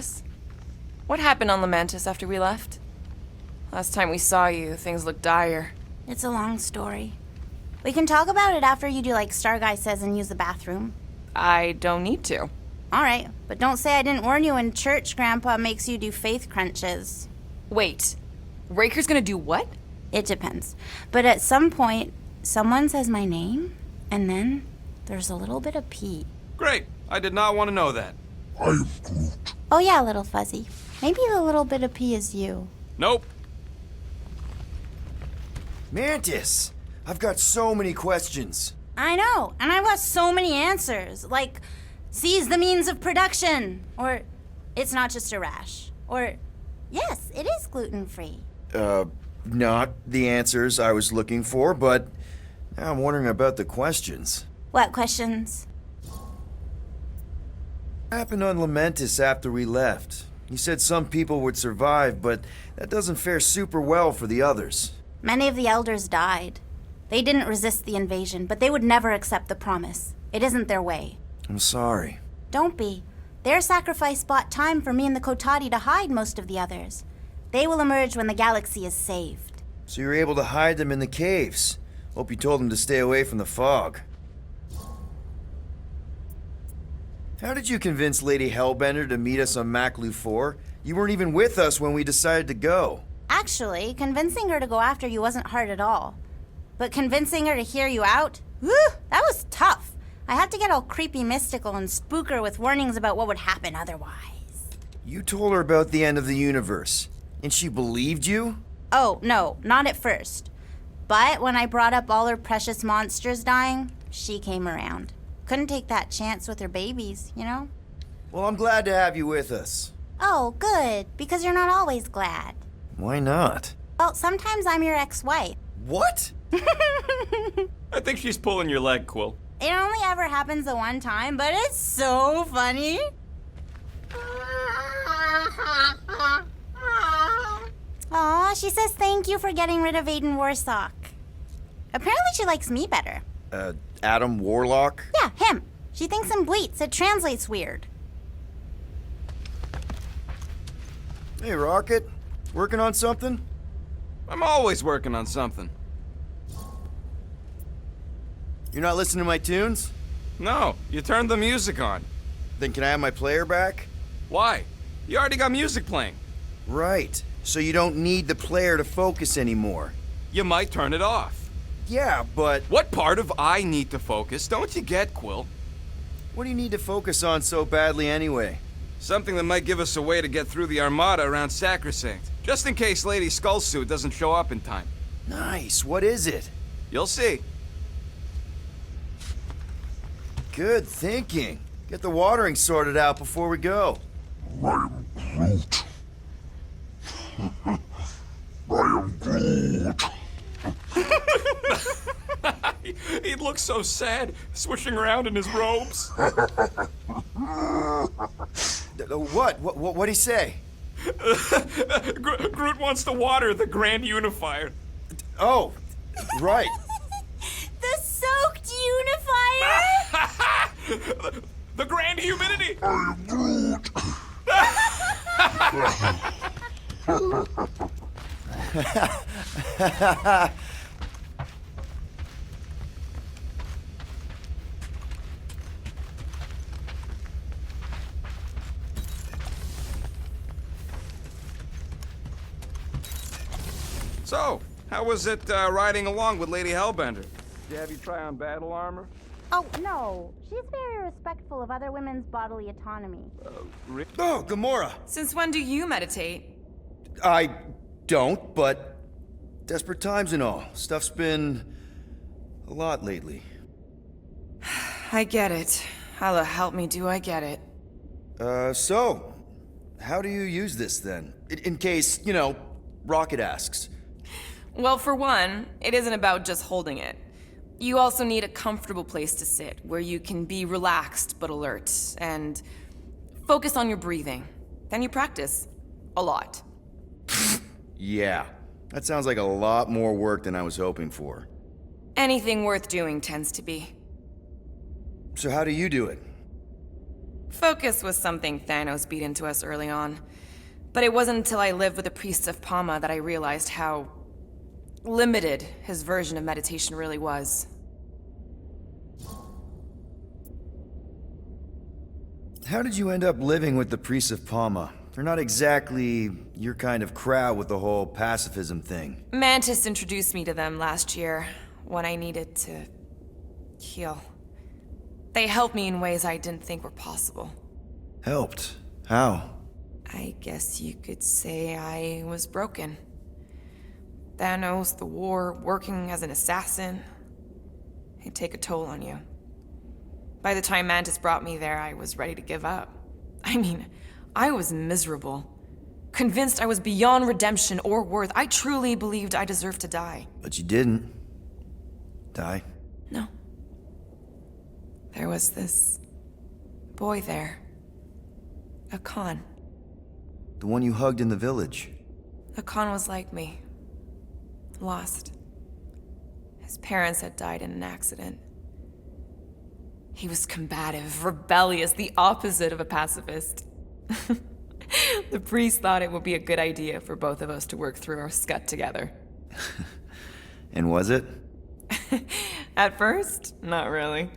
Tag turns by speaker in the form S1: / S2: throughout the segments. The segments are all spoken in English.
S1: Mantis. What happened on Lamentis after we left? Last time we saw you, things looked dire.
S2: It's a long story. We can talk about it after you do like Star Guy says and use the bathroom.
S1: I don't need to.
S2: Alright, but don't say I didn't warn you when church Grandpa makes you do faith crunches.
S1: Wait, Raker's gonna do what?
S2: It depends. But at some point, someone says my name, and then there's a little bit of pee.
S3: Great. I did not want to know that.
S4: I am Groot.
S2: Oh yeah, little fuzzy. Maybe the little bit of pee is you.
S3: Nope.
S5: Mantis! I've got so many questions.
S2: I know, and I've got so many answers. Like, seize the means of production. Or, it's not just a rash. Or, yes, it is gluten-free.
S5: Not the answers I was looking for, but now I'm wondering about the questions.
S2: What questions?
S5: What happened on Lamentis after we left? You said some people would survive, but that doesn't fare super well for the others.
S2: Many of the elders died. They didn't resist the invasion, but they would never accept the promise. It isn't their way.
S5: I'm sorry.
S2: Don't be. Their sacrifice bought time for me and the Kotati to hide most of the others. They will emerge when the galaxy is saved.
S5: So you were able to hide them in the caves. Hope you told them to stay away from the fog. How did you convince Lady Hellbender to meet us on Maklu 4? You weren't even with us when we decided to go.
S2: Actually, convincing her to go after you wasn't hard at all. But convincing her to hear you out? Whew, that was tough. I had to get all creepy mystical and spook her with warnings about what would happen otherwise.
S5: You told her about the end of the universe, and she believed you?
S2: Oh, no, not at first. But when I brought up all her precious monsters dying, she came around. Couldn't take that chance with her babies, you know?
S5: Well, I'm glad to have you with us.
S2: Oh, good, because you're not always glad.
S5: Why not?
S2: Well, sometimes I'm your ex-wife.
S5: What?
S3: I think she's pulling your leg, Quill.
S2: It only ever happens the one time, but it's so funny. Aw, she says thank you for getting rid of Aiden Warsock. Apparently she likes me better.
S5: Adam Warlock?
S2: Yeah, him. She thinks him bleats. It translates weird.
S5: Hey, Rocket. Working on something?
S3: I'm always working on something.
S5: You're not listening to my tunes?
S3: No, you turned the music on.
S5: Then can I have my player back?
S3: Why? You already got music playing.
S5: Right. So you don't need the player to focus anymore.
S3: You might turn it off.
S5: Yeah, but
S3: What part of I need to focus don't you get, Quill?
S5: what do you need to focus on so badly anyway?
S3: Something that might give us a way to get through the Armada around Sacrosanct. Just in case Lady Skullsuit doesn't show up in time.
S5: Nice. What is it?
S3: You'll see.
S5: Good thinking. Get the watering sorted out before we go.
S4: I am Groot. I am Groot.
S3: He looks so sad, swishing around in his robes.
S5: What'd he say?
S3: Groot wants to water the Grand Unifier.
S5: Oh, right.
S2: The soaked unifier?
S3: The Grand Humidity!
S4: I am Groot.
S3: So, how was it riding along with Lady Hellbender? Did you have you try on battle armor?
S2: Oh, no. She's very respectful of other women's bodily autonomy.
S5: Oh, Gamora.
S1: Since when do you meditate?
S5: I don't, but desperate times and all. Stuff's been a lot lately.
S1: I get it. How the help me do I get it?
S5: So, how do you use this then? In case, Rocket asks.
S1: Well, for one, it isn't about just holding it. You also need a comfortable place to sit, where you can be relaxed but alert, and focus on your breathing. Then you practice. A lot.
S5: Yeah, that sounds like a lot more work than I was hoping for.
S1: Anything worth doing tends to be.
S5: So how do you do it?
S1: Focus was something Thanos beat into us early on. But it wasn't until I lived with the priests of Palma that I realized how limited his version of meditation really was.
S5: How did you end up living with the priests of Palma? They're not exactly your kind of crowd with the whole pacifism thing.
S1: Mantis introduced me to them last year when I needed to heal. They helped me in ways I didn't think were possible.
S5: Helped? How?
S1: I guess you could say I was broken. Thanos, the war, working as an assassin, it'd take a toll on you. By the time Mantis brought me there, I was ready to give up. I mean, I was miserable. Convinced I was beyond redemption or worth. I truly believed I deserved to die.
S5: But you didn't. Die?
S1: No. There was this boy there. A Khan.
S5: The one you hugged in the village?
S1: A Khan was like me. Lost. His parents had died in an accident. He was combative, rebellious, the opposite of a pacifist. The priest thought it would be a good idea for both of us to work through our scut together.
S5: And was it?
S1: At first, not really.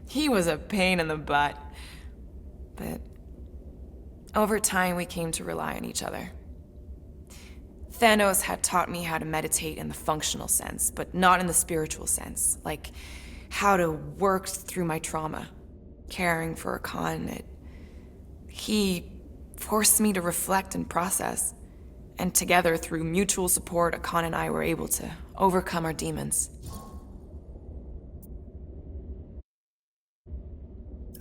S1: He was a pain in the butt. But over time, we came to rely on each other. Thanos had taught me how to meditate in the functional sense, but not in the spiritual sense. Like how to work through my trauma, caring for a Khan. He forced me to reflect and process. And together, through mutual support, Khan and I were able to overcome our demons.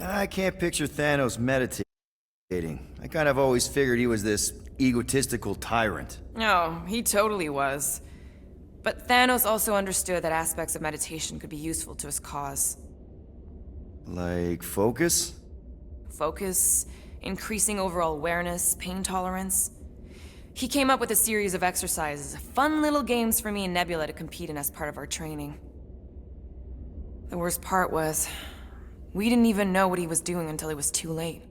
S5: I can't picture Thanos meditating. I kind of always figured he was this egotistical tyrant.
S1: Oh, he totally was. But Thanos also understood that aspects of meditation could be useful to his cause.
S5: Like focus?
S1: Focus, increasing overall awareness, pain tolerance. He came up with a series of exercises, fun little games for me and Nebula to compete in as part of our training. The worst part was, we didn't even know what he was doing until it was too late.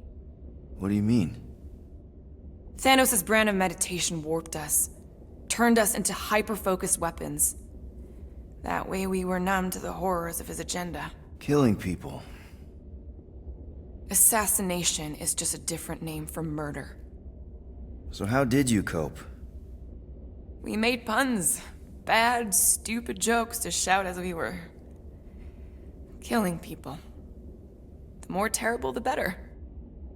S5: What do you mean?
S1: Thanos' brand of meditation warped us, turned us into hyper-focused weapons. That way we were numb to the horrors of his agenda.
S5: Killing people.
S1: Assassination is just a different name for murder.
S5: So how did you cope?
S1: We made puns. Bad, stupid jokes to shout as we were killing people. The more terrible, the better.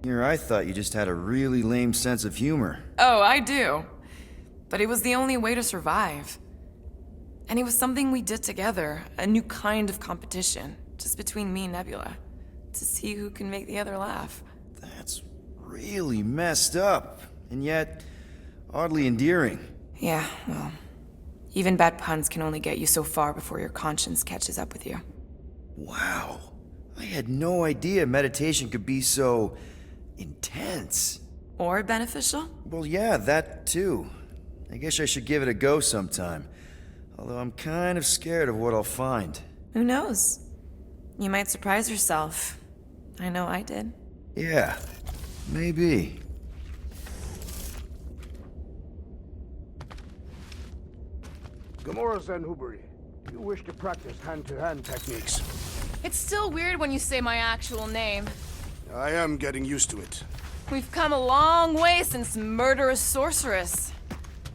S5: Here I thought you just had a really lame sense of humor.
S1: Oh, I do. But it was the only way to survive. And it was something we did together, a new kind of competition, just between me and Nebula, to see who can make the other laugh.
S5: That's really messed up, and yet oddly endearing.
S1: Yeah, well, even bad puns can only get you so far before your conscience catches up with you.
S5: Wow. I had no idea meditation could be so intense.
S1: Or beneficial?
S5: Well, yeah, that too. I guess I should give it a go sometime. Although I'm kind of scared of what I'll find.
S1: Who knows? You might surprise yourself. I know I did.
S5: Yeah, maybe.
S6: Gamora Zenhuberi, you wish to practice hand-to-hand techniques.
S1: It's still weird when you say my actual name.
S6: I am getting used to it.
S1: We've come a long way since Murderous Sorceress.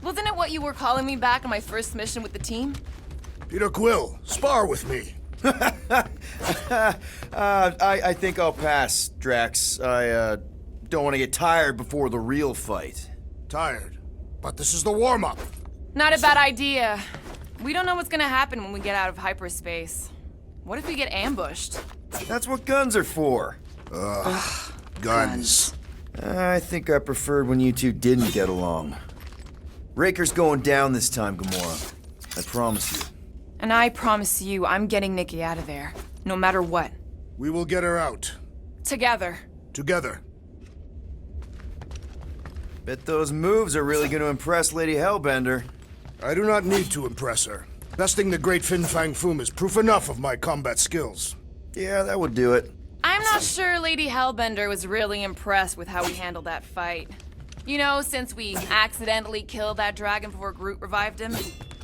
S1: Wasn't it what you were calling me back on my first mission with the team?
S6: Peter Quill, spar with me.
S5: I think I'll pass, Drax. I don't want to get tired before the real fight.
S6: Tired, but this is the warm-up.
S1: Not a bad idea. We don't know what's gonna happen when we get out of hyperspace. What if we get ambushed?
S5: That's what guns are for.
S6: Guns.
S5: I think I preferred when you two didn't get along. Raker's going down this time, Gamora. I promise you.
S1: And I promise you, I'm getting Nikki out of there, no matter what.
S6: We will get her out.
S1: Together.
S6: Together.
S5: Bet those moves are really going to impress Lady Hellbender.
S6: I do not need to impress her. Besting the great Fin Fang Foom is proof enough of my combat skills.
S5: Yeah, that would do it.
S1: I'm not sure Lady Hellbender was really impressed with how we handled that fight. You know, since we accidentally killed that dragon before Groot revived him.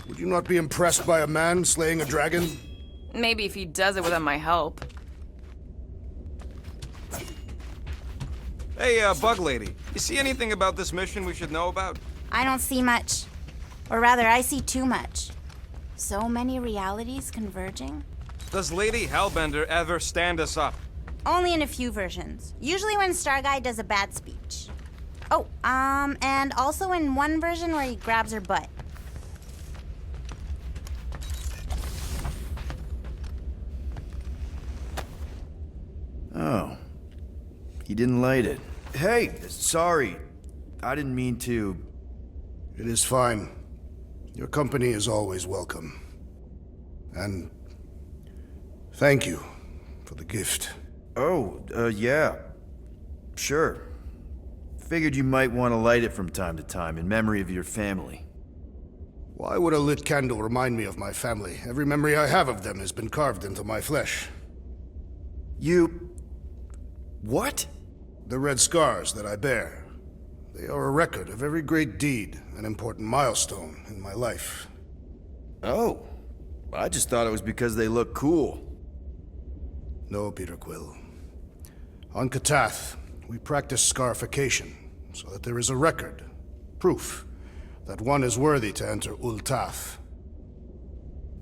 S6: Would you not be impressed by a man slaying a dragon?
S1: Maybe if he does it without my help.
S3: Hey, Bug Lady, you see anything about this mission we should know about?
S2: I don't see much. Or rather, I see too much. So many realities converging.
S3: Does Lady Hellbender ever stand us up?
S2: Only in a few versions. Usually when Star Guy does a bad speech. Oh, and also in one version where he grabs her butt.
S5: Oh. He didn't light it. Hey, sorry. I didn't mean to.
S6: It is fine. Your company is always welcome. And thank you for the gift.
S5: Oh, yeah. Sure. Figured you might want to light it from time to time in memory of your family.
S6: Why would a lit candle remind me of my family? Every memory I have of them has been carved into my flesh.
S5: You... What?
S6: The red scars that I bear. They are a record of every great deed, an important milestone in my life.
S5: Oh. I just thought it was because they look cool.
S6: No, Peter Quill. On Katath, we practice scarification, so that there is a record, proof, that one is worthy to enter Ultath.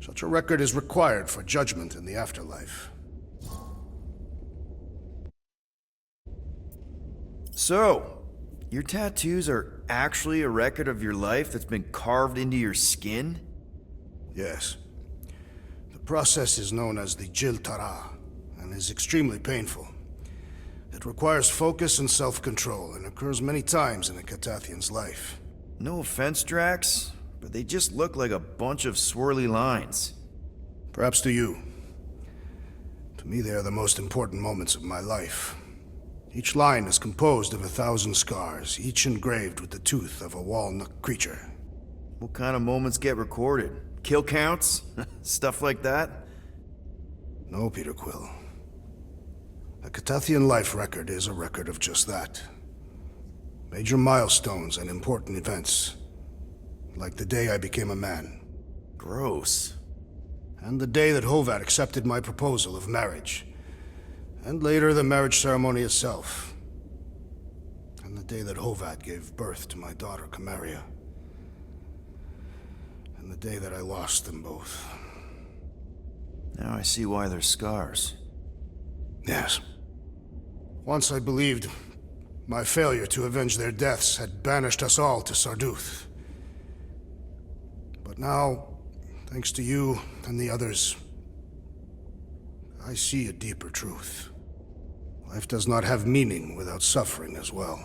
S6: Such a record is required for judgment in the afterlife.
S5: So, your tattoos are actually a record of your life that's been carved into your skin?
S6: Yes. The process is known as the Jil Tara, and is extremely painful. It requires focus and self-control, and occurs many times in a Katathian's life.
S5: No offense, Drax, but they just look like a bunch of swirly lines.
S6: Perhaps to you. To me, they are the most important moments of my life. Each line is composed of 1,000 scars, each engraved with the tooth of a walnut creature.
S5: What kind of moments get recorded? Kill counts? Stuff like that?
S6: No, Peter Quill. A Katathian life record is a record of just that. Major milestones and important events. Like the day I became a man.
S5: Gross.
S6: And the day that Hovat accepted my proposal of marriage. And later the marriage ceremony itself. And the day that Hovat gave birth to my daughter, Camaria. And the day that I lost them both.
S5: Now I see why they're scars.
S6: Yes. Once I believed my failure to avenge their deaths had banished us all to Sarduth. But now, thanks to you and the others, I see a deeper truth. Life does not have meaning without suffering as well.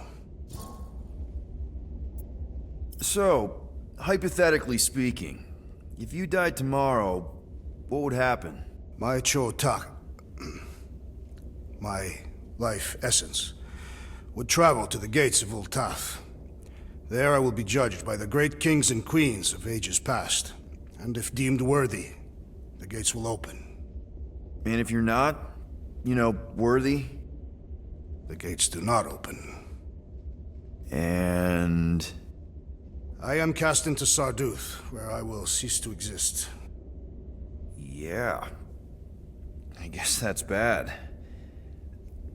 S5: So, hypothetically speaking, if you died tomorrow, what would happen?
S6: My Cho-Tak, my life essence, would travel to the gates of Ultath. There I will be judged by the great kings and queens of ages past. And if deemed worthy, the gates will open.
S5: And if you're not, worthy?
S6: The gates do not open.
S5: And...
S6: I am cast into Sarduth, where I will cease to exist.
S5: yeah. I guess that's bad.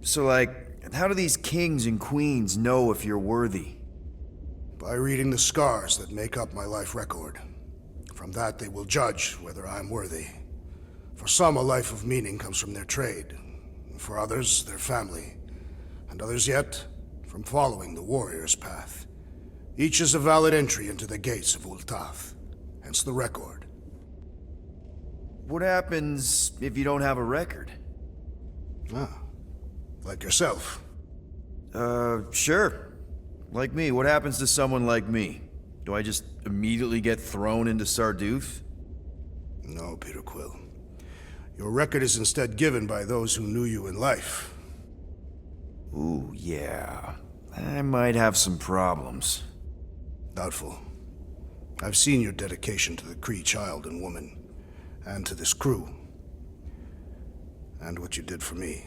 S5: So, how do these kings and queens know if you're worthy?
S6: By reading the scars that make up my life record. From that they will judge whether I am worthy. For some, a life of meaning comes from their trade. For others, their family. And others yet, from following the warrior's path. Each is a valid entry into the gates of Ultath. Hence the record.
S5: What happens if you don't have a record?
S6: Like yourself.
S5: Sure. Like me. What happens to someone like me? Do I just immediately get thrown into Sarduth?
S6: No, Peter Quill. Your record is instead given by those who knew you in life.
S5: Ooh, yeah. I might have some problems.
S6: Doubtful. I've seen your dedication to the Kree child and woman, and to this crew. And what you did for me.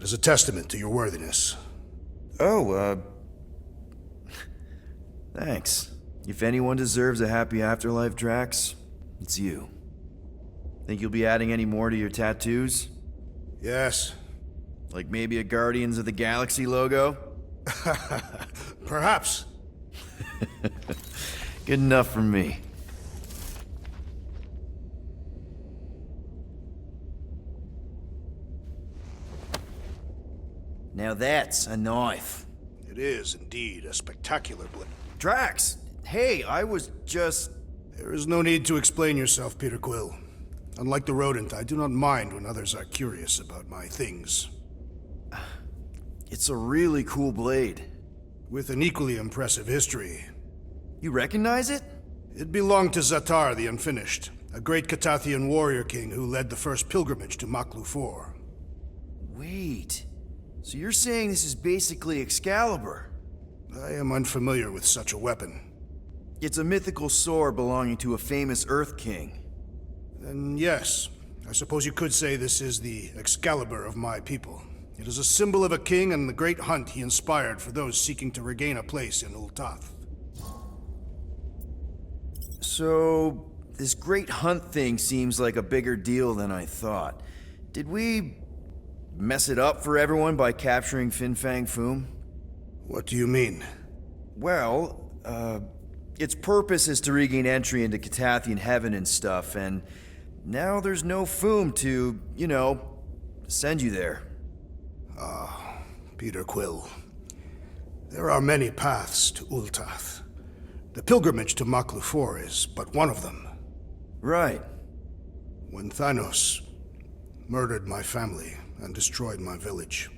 S6: It is a testament to your worthiness.
S5: Oh, thanks. If anyone deserves a happy afterlife, Drax, it's you. Think you'll be adding any more to your tattoos?
S6: Yes.
S5: Like maybe a Guardians of the Galaxy logo?
S6: Perhaps.
S5: Good enough for me. Now that's a knife.
S6: It is indeed a spectacular blade.
S5: Drax! Hey, I was just...
S6: There is no need to explain yourself, Peter Quill. Unlike the rodent, I do not mind when others are curious about my things.
S5: It's a really cool blade.
S6: With an equally impressive history.
S5: You recognize it?
S6: It belonged to Zatar the Unfinished, a great Catathian warrior king who led the first pilgrimage to Maklu 4.
S5: Wait... So you're saying this is basically Excalibur?
S6: I am unfamiliar with such a weapon.
S5: It's a mythical sword belonging to a famous Earth King.
S6: Then yes, I suppose you could say this is the Excalibur of my people. It is a symbol of a king and the great hunt he inspired for those seeking to regain a place in Ultath.
S5: So, this great hunt thing seems like a bigger deal than I thought. Did we mess it up for everyone by capturing Fin Fang Foom?
S6: What do you mean?
S5: Well, its purpose is to regain entry into Catathian heaven and stuff, and now there's no Foom to, you know, send you there.
S6: Peter Quill. There are many paths to Ultath. The pilgrimage to Maklu 4 is but one of them.
S5: Right.
S6: When Thanos murdered my family and destroyed my village,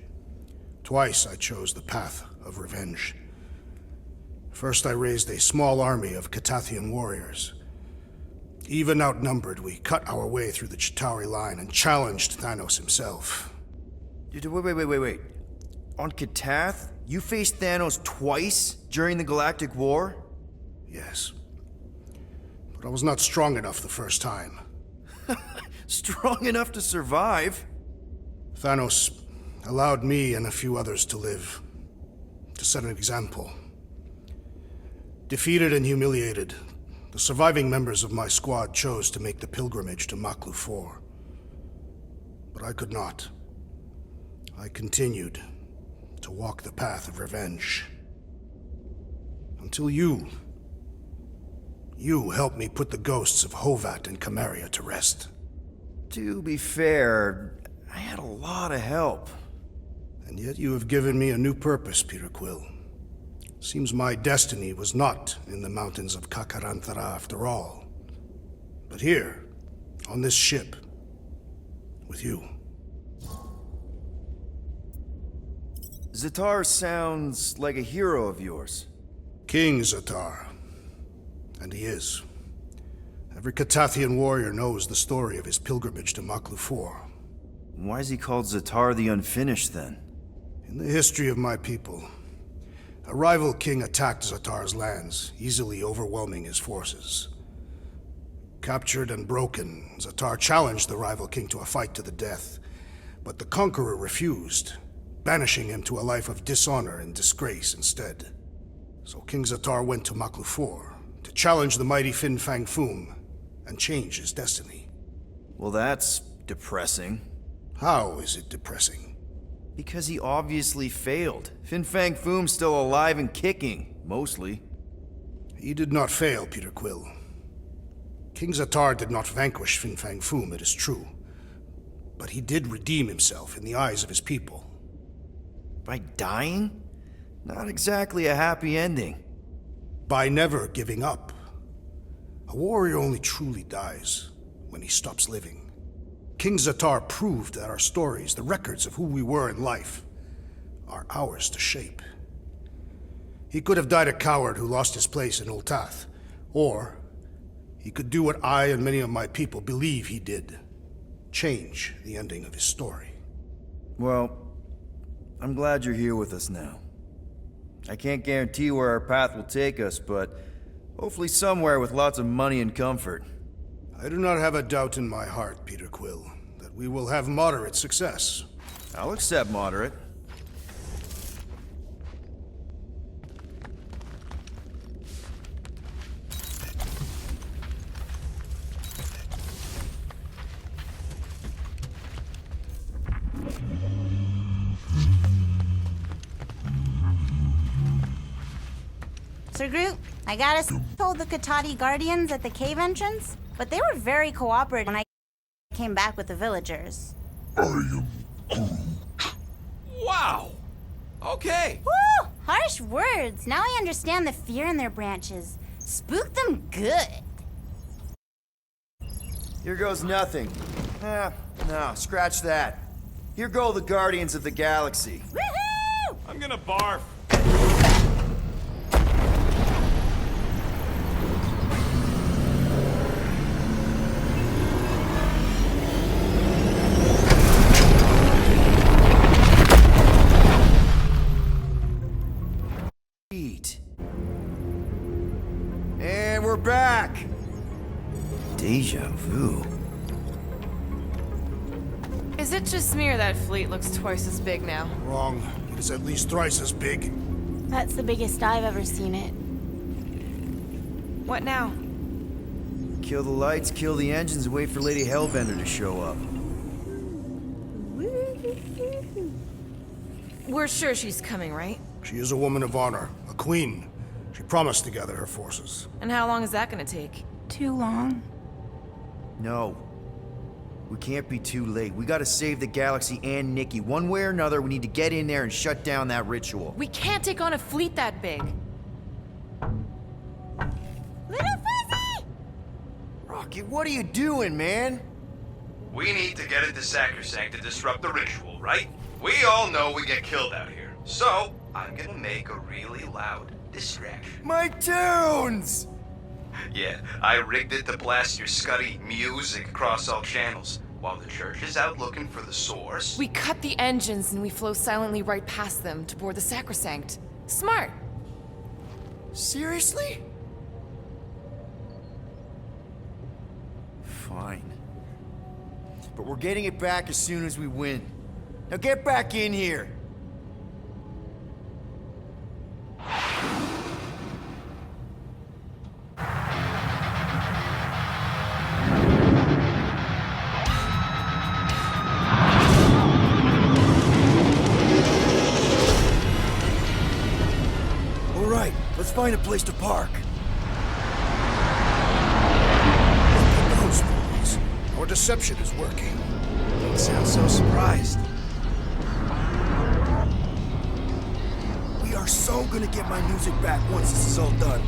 S6: twice I chose the path of revenge. First, I raised a small army of Catathian warriors. Even outnumbered, we cut our way through the Chitauri line and challenged Thanos himself.
S5: Wait. On Katath, you faced Thanos twice during the Galactic War?
S6: Yes. But I was not strong enough the first time.
S5: Strong enough to survive?
S6: Thanos allowed me and a few others to live, to set an example. Defeated and humiliated, the surviving members of my squad chose to make the pilgrimage to Maklu 4. But I could not. I continued to walk the path of revenge. Until you helped me put the ghosts of Hovat and Camarria to rest.
S5: To be fair, I had a lot of help.
S6: And yet you have given me a new purpose, Peter Quill. Seems my destiny was not in the mountains of Kakarantara after all, but here, on this ship, with you.
S5: Zatar sounds like a hero of yours.
S6: King Zatar. And he is. Every Catathian warrior knows the story of his pilgrimage to Maklu 4.
S5: Why is he called Zatar the Unfinished, then?
S6: In the history of my people, a rival king attacked Zatar's lands, easily overwhelming his forces. Captured and broken, Zatar challenged the rival king to a fight to the death, but the conqueror refused, banishing him to a life of dishonor and disgrace instead. So King Zatar went to Maklu 4 to challenge the mighty Fin Fang Foom and change his destiny.
S5: Well, that's depressing.
S6: How is it depressing?
S5: Because he obviously failed. Fin Fang Foom's still alive and kicking, mostly.
S6: He did not fail, Peter Quill. King Zatar did not vanquish Fin Fang Foom, it is true. But he did redeem himself in the eyes of his people.
S5: By dying? Not exactly a happy ending.
S6: By never giving up. A warrior only truly dies when he stops living. King Zatar proved that our stories, the records of who we were in life, are ours to shape. He could have died a coward who lost his place in Ultath, or he could do what I and many of my people believe he did. Change the ending of his story.
S5: Well, I'm glad you're here with us now. I can't guarantee where our path will take us, but hopefully somewhere with lots of money and comfort.
S6: I do not have a doubt in my heart, Peter Quill, that we will have moderate success.
S5: I'll accept moderate.
S2: Sir Groot, I got us told the Katati Guardians at the cave entrance, but they were very cooperative when I came back with the villagers.
S4: I am Groot.
S3: Wow! Okay.
S2: Woo! Harsh words. Now I understand the fear in their branches. Spook them good.
S5: Here goes nothing. No, scratch that. Here go the Guardians of the Galaxy.
S2: Woohoo!
S3: I'm gonna barf.
S5: And we're back! Deja vu.
S1: Is it just me or that fleet looks twice as big now?
S6: Wrong. It is at least thrice as big.
S2: That's the biggest I've ever seen it.
S1: What now?
S5: Kill the lights, kill the engines, and wait for Lady Hellbender to show up.
S1: We're sure she's coming, right?
S6: She is a woman of honor, a queen. She promised to gather her forces.
S1: And how long is that gonna take?
S2: Too long.
S5: No. We can't be too late. We gotta save the galaxy and Nikki. One way or another, we need to get in there and shut down that ritual.
S1: We can't take on a fleet that big.
S2: Little Fuzzy!
S5: Rocket, what are you doing, man?
S3: We need to get into Sacrosanct to disrupt the ritual, right? We all know we get killed out here. So, I'm gonna make a really loud distraction.
S5: My tunes!
S3: Yeah, I rigged it to blast your scuddy music across all channels. While the church is out looking for the source...
S1: We cut the engines and we flow silently right past them to board the Sacrosanct. Smart.
S5: Seriously? Fine. But we're getting it back as soon as we win. Now get back in here! All right, let's find a place to park.
S6: Those boys. Our deception is working.
S3: Don't sound so surprised.
S5: We are so gonna get my music back once this is all done.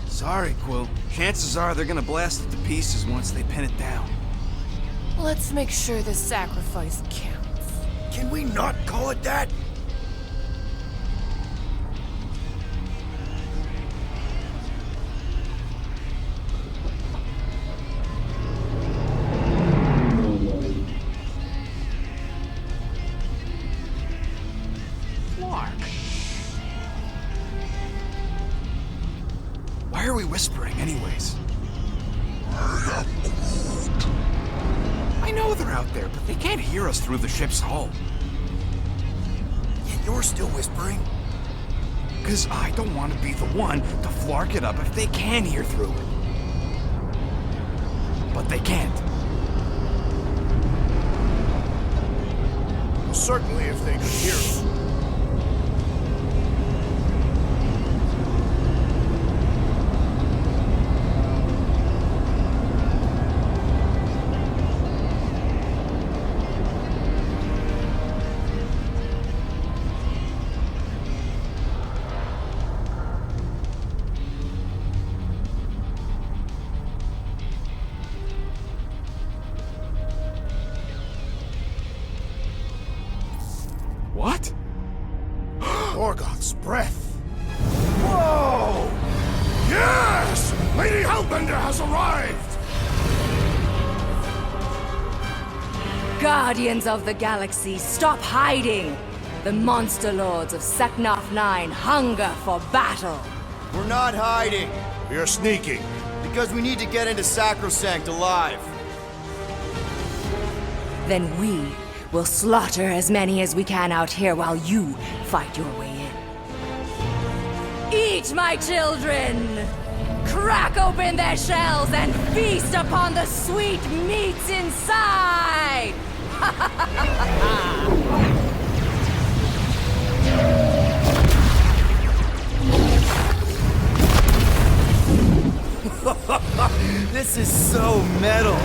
S3: Sorry, Quill. Chances are they're gonna blast it to pieces once they pin it down.
S1: Let's make sure this sacrifice counts.
S5: Can we not call it that?
S3: Why are we whispering anyways? I know they're out there, but they can't hear us through the ship's hull.
S5: Yet you're still whispering.
S3: Because I don't want to be the one to flark it up if they can hear through it. But they can't.
S6: Well, certainly if they could hear us.
S3: What?
S6: Orgoth's breath.
S5: Whoa!
S6: Yes! Lady Hellbender has arrived!
S7: Guardians of the Galaxy, stop hiding! The monster lords of Seknarf 9 hunger for battle!
S5: We're not hiding,
S6: We are sneaking.
S5: because we need to get into Sacrosanct alive.
S7: Then we We'll slaughter as many as we can out here while you fight your way in. Eat, my children! Crack open their shells and feast upon the sweet meats inside!
S5: This is so metal.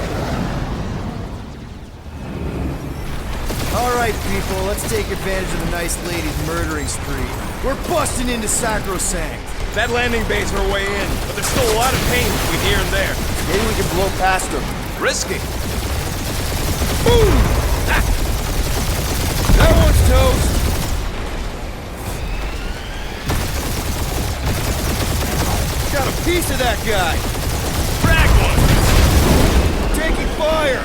S5: All right, people, let's take advantage of the nice lady's murdering spree. We're busting into Sacrosanct.
S8: That landing bay's our way in, but there's still a lot of pain between here and there.
S5: Maybe we can blow past them.
S8: Risky. Boom! Ah. That one's toast.
S5: Got a piece of that guy.
S8: Frag one.
S5: Taking fire.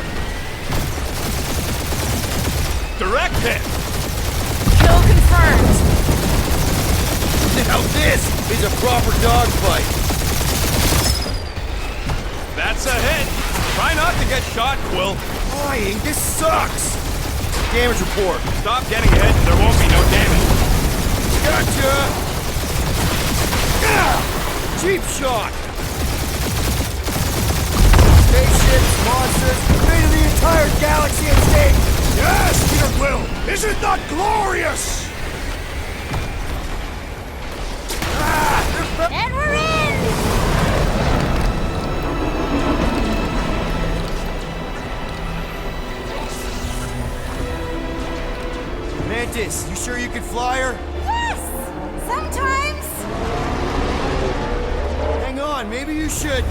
S8: Direct hit.
S1: Kill confirmed.
S5: Now this is a proper dogfight.
S8: That's a hit. Try not to get shot, Quill.
S5: Flying, this sucks. Damage report.
S8: Stop getting hit and there won't be no damage.
S5: Gotcha. Cheap shot. Spaceships, monsters, made of the entire galaxy at stake.
S6: Yes, Peter Quill! Isn't that glorious?
S2: And we're in!
S5: Mantis, you sure you can fly her?
S2: Yes! Sometimes!
S5: Hang on, maybe you should.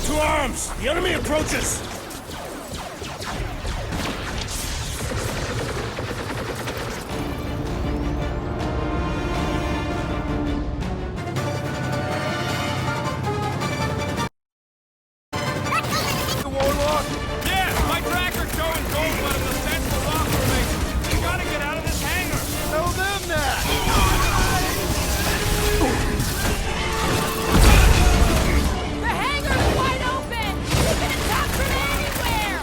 S6: To arms! The enemy approaches!
S5: The Warlock?
S8: Yeah, my tracker's showing gold, but in the central rock formation. We gotta get out of this hangar.
S5: Tell them that.
S1: The hangar's wide open! We can attack from anywhere!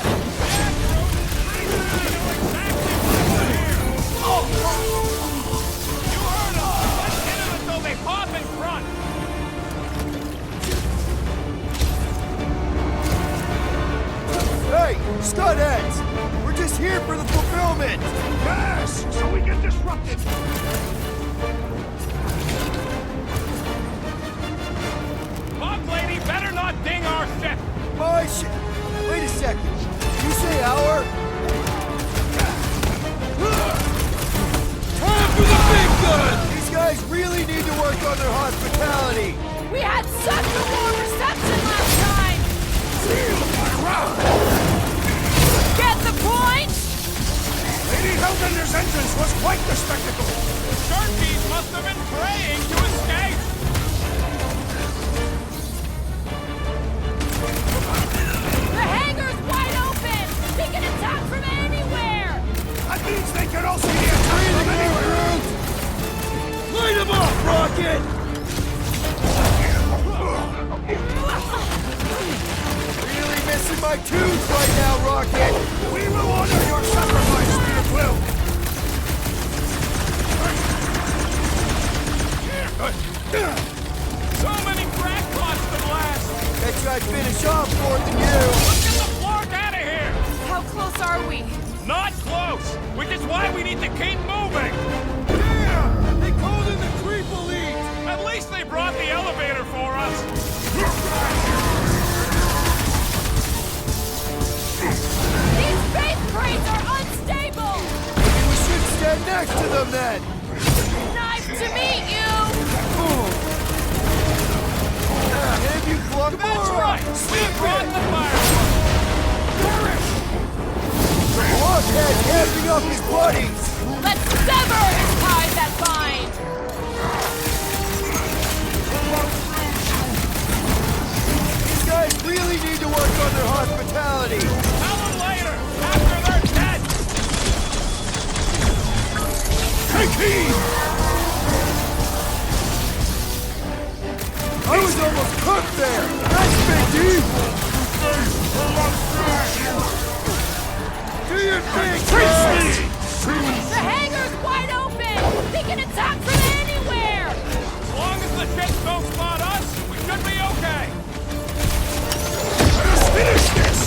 S8: You heard them. Let's hit them until they pop in front.
S5: Hey, Scudheads! We're just here for the fulfillment!
S6: Yes! So we get disrupted!
S8: Bug lady better not ding our ship.
S5: My shit! Wait a second. Did you say our? Time for the big gun! These guys really need to work on their hospitality.
S1: We had such a warm reception last time!
S6: Feel my wrath!
S1: Get the point?
S6: Lady Hellbender's entrance was quite the spectacle!
S8: Turkeys must have been praying to escape.
S1: The hangar's wide open! We can attack from anywhere!
S6: That means they can also be attacked from anywhere!
S5: Light them up, Rocket! Really missing my tunes right now, Rocket!
S6: We will honor your sacrifice, Peter Quill!
S8: So many crackpots to blast.
S5: Bet you I'd finish off more than you.
S8: Let's get the Flark out of here.
S1: How close are we?
S8: Not close, which is why we need to keep moving.
S5: Yeah! They called in the Creep Elite!
S8: At least they brought the elevator for us.
S1: These space crates are unstable!
S5: Maybe we should stand next to them then!
S1: Nice to meet you!
S5: Have you plugged
S8: That's right. We brought the fire.
S5: Blockhead camping up his buddies!
S1: Let's sever his ties that bind!
S5: These guys really need to work on their hospitality!
S8: Tell them later, after they're dead.
S6: Take heed!
S5: I was almost cooked there! Nice, Big D! Do your thing,
S7: The hangar's wide open! They can attack from anywhere!
S8: As long as the ships don't spot us, we should be okay.
S6: Let us finish this!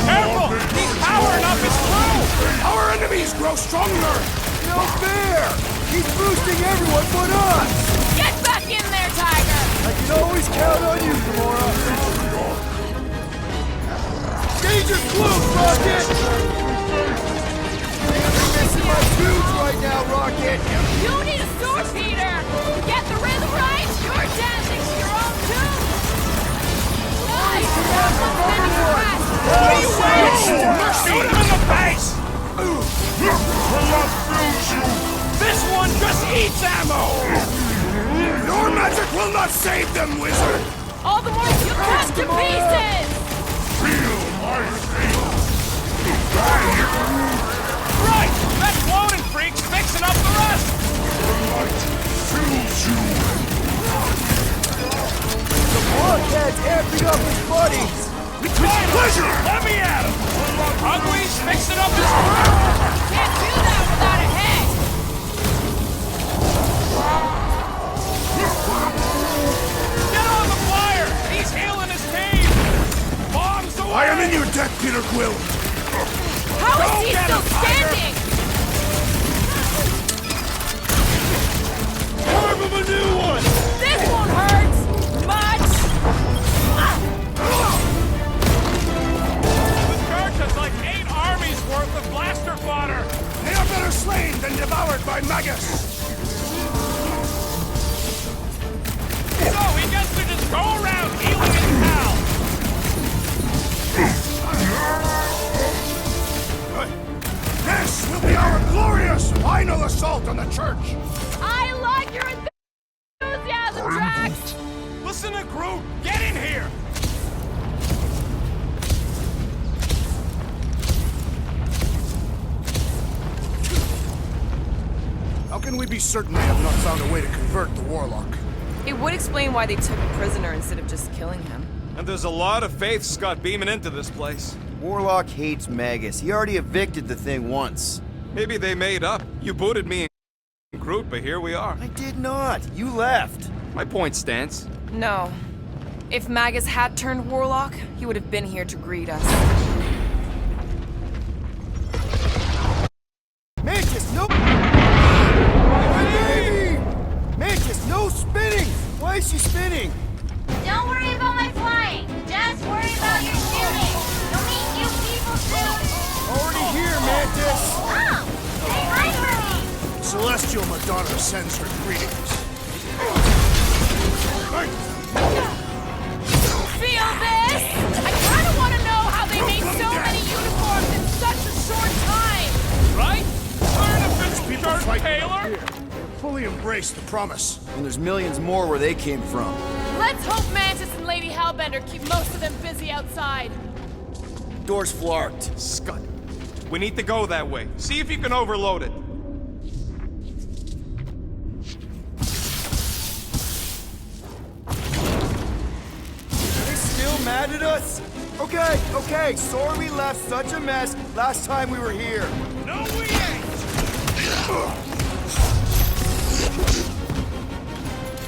S8: Careful! He's powering up his crew!
S6: Our enemies grow stronger!
S5: No fair! He's boosting everyone but us!
S7: Get back in there, Tiger!
S5: I can always count on you, Gamora! Danger close, Rocket! You're missing my tubes right now, Rocket!
S7: You need a sword, Peter! To get the rhythm right, you're dancing to your own tune! Nice!
S8: What are you waiting for? Shoot him in the face! This one just eats ammo!
S6: Your magic will not save them, wizard!
S7: All the more you cut to pieces!
S8: Right! That cloning freak's fixing up the rest!
S5: The blockhead's amping up his buddies!
S8: With pleasure! Let me at him! Ugly's fixing up his crew!
S7: Can't do that without a head!
S8: Get on the flyer! He's healing his team! Bombs away!
S6: I am in your debt, Peter Quill!
S7: How
S8: Don't
S7: is he
S8: get
S7: still
S8: him, Tiger!
S7: standing?
S8: Carve him a new one!
S7: This won't hurt much!
S8: The church has like 8 armies worth of blaster fodder!
S6: They are better slain than devoured by Magus!
S8: So he gets to just go around healing his pal!
S6: This will be our glorious final assault on the church!
S7: I like your enthusiasm, Drax!
S8: Listen to Groot! Get in here!
S6: How can we be certain they have not found a way to convert the Warlock?
S1: It would explain why they took him prisoner instead of just killing him.
S8: And there's a lot of faith Scott beaming into this place.
S5: Warlock hates Magus. He already evicted the thing once.
S8: Maybe they made up. You booted me and Groot, but here we are.
S5: I did not. You left.
S8: My point stands.
S1: No. If Magus had turned Warlock, he would have been here to greet us.
S5: Mantis, no... Baby! Mantis, no spinning! Why is she spinning?
S2: Don't worry about my flying. Just worry about your shooting. You'll meet new people soon.
S5: Already here, Mantis!
S2: Oh, say hi for me.
S6: Celestial Madonna sends her greetings.
S7: Feel this? I kinda wanna know how they made so many uniforms in such a short time!
S8: Right? Learn a bit,
S6: People
S8: Dirt
S6: fight
S8: Taylor!
S6: here. Fully embrace the promise.
S5: And there's millions more where they came from.
S7: Let's hope Mantis and Lady Hellbender keep most of them busy outside.
S5: Door's flarked.
S8: Scott, we need to go that way. See if you can overload it.
S5: Are they still mad at us? Okay, sorry we left such a mess last time we were here.
S8: No, we ain't!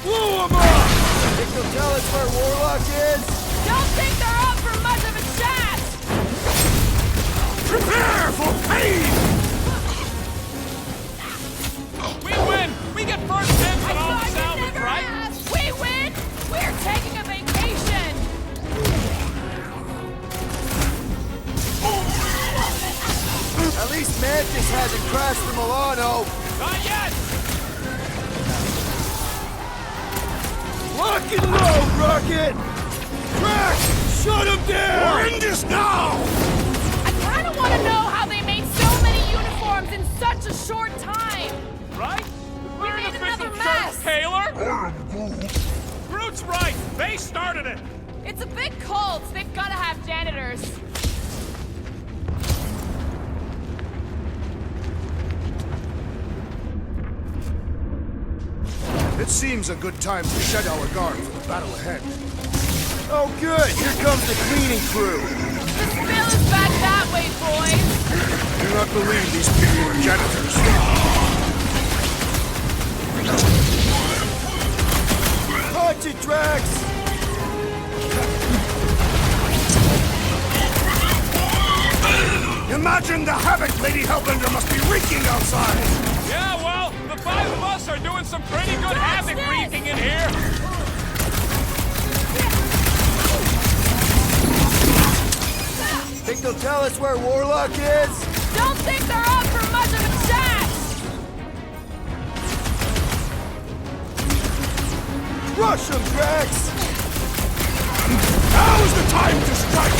S5: Blow 'em up! Think they'll tell us where Warlock is?
S7: Don't think they're up for much of a chat!
S6: Prepare for pain!
S8: We win! We get first dibs on all the salvage, right?
S7: Asked. We win! We're taking a vacation!
S5: At least Mantis hasn't crashed the Milano.
S8: Not yet!
S5: Lock and load, Rocket! Drax, shut him down!
S6: End this now!
S7: I kinda wanna know how they made so many uniforms in such a short time!
S8: Right?
S7: We
S8: We're
S7: made
S8: an
S7: another
S8: official
S7: mess.
S8: church, Taylor! Groot's right! They started it!
S7: It's a big cult. They've gotta have janitors.
S6: It seems a good time to shed our guard for the battle ahead.
S5: Oh good, here comes the cleaning crew.
S1: The spill is back that way, boys!
S6: I do not believe these people are janitors.
S5: Punch it, Drax!
S6: Imagine the havoc Lady Hellbender must be wreaking outside!
S8: Yeah, well, the five of us are doing some pretty good havoc wreaking in here.
S5: Think they'll tell us where Warlock is?
S1: Don't think they're up for much of a chat!
S5: Rush him, Drax!
S6: Now is the time to strike!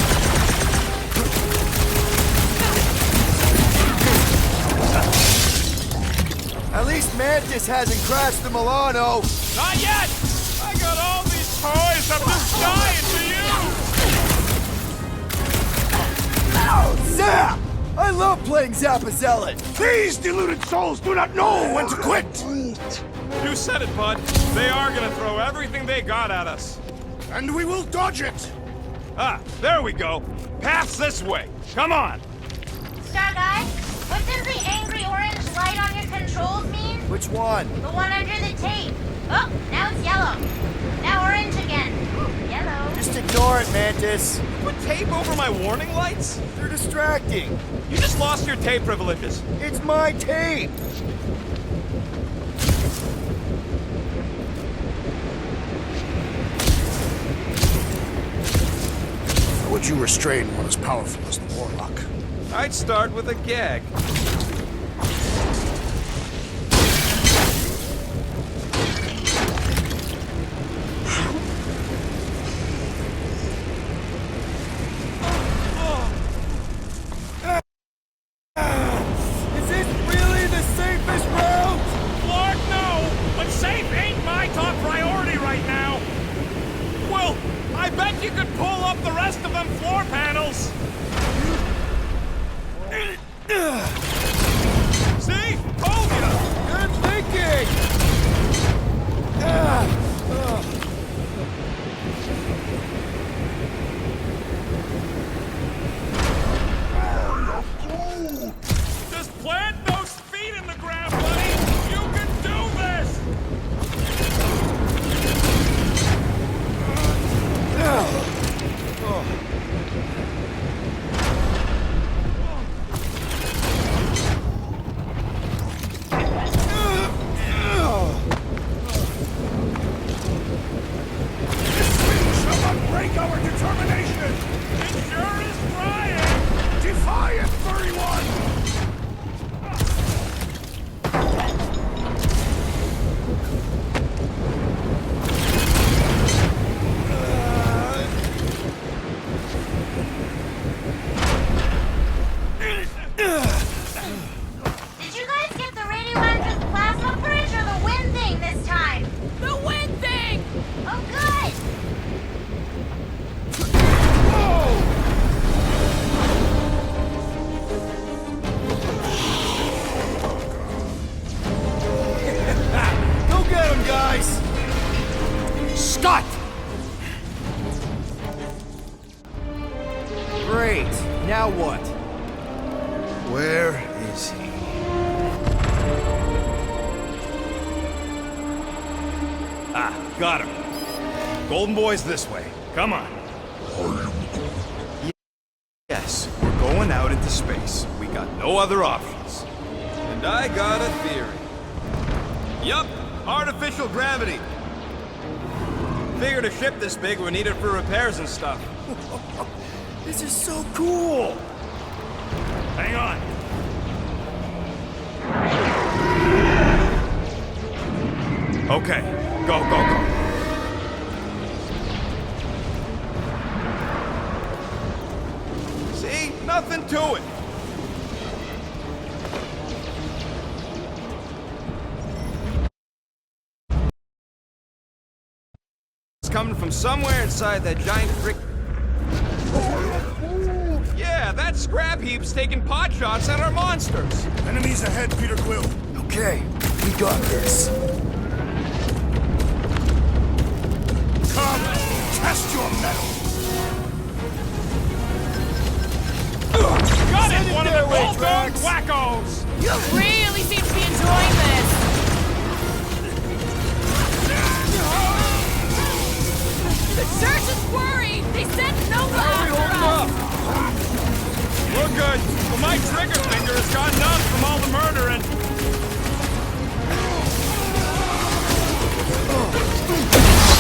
S5: At least Mantis hasn't crashed the Milano.
S8: Not yet! I got all these toys, I'm just dying for you!
S5: Zap! I love playing Zappazellet.
S6: These deluded souls do not know when to quit!
S8: You said it, bud. They are gonna throw everything they got at us.
S6: And we will dodge it!
S8: Ah, there we go. Path's this way. Come on!
S2: Star Guy, what does the angry orange light on your controls mean?
S5: Which one?
S2: The one under the tape. Oh, now it's yellow. Now orange again. Ooh, yellow.
S5: Just ignore it, Mantis.
S8: Put tape over my warning lights?
S5: They're distracting.
S8: You just lost your tape privileges.
S5: It's my tape.
S6: How would you restrain one as powerful as the Warlock?
S8: I'd start with a gag.
S5: Is this really the safest route?
S8: Lord, no! But safe ain't my top priority right now! Well, I bet you could pull up the rest of them floor panels! See? Told ya!
S5: Good thinking.
S8: Just plant those feet in the ground, buddy! You can do this!
S6: This wind shall not break our determination!
S8: It sure is trying!
S6: Defiant 31!
S2: Did you guys get the radioactive plasma bridge or the wind thing this time?
S1: The wind thing!
S2: Oh, good!
S5: Go get him, guys.
S6: Scott!
S5: Great. Now what? Where is he?
S8: Ah, got him. Golden Boy's this way. Come on. Yes, we're going out into space. We got no other options. And I got a theory. Yup, artificial gravity. Figured a ship this big would need it for repairs and stuff.
S5: This is so cool.
S8: Hang on. Okay, go, go, go. See? Nothing to it. It's coming from somewhere inside that giant brick. Yeah, that scrap heap's taking pot shots at our monsters.
S6: Enemies ahead, Peter Quill.
S5: Okay, we got this.
S6: Come, test your mettle.
S1: really seem to be enjoying this. The church is worried. They sent Nova after us.
S8: We're good, but my trigger finger has gone numb from all the murdering.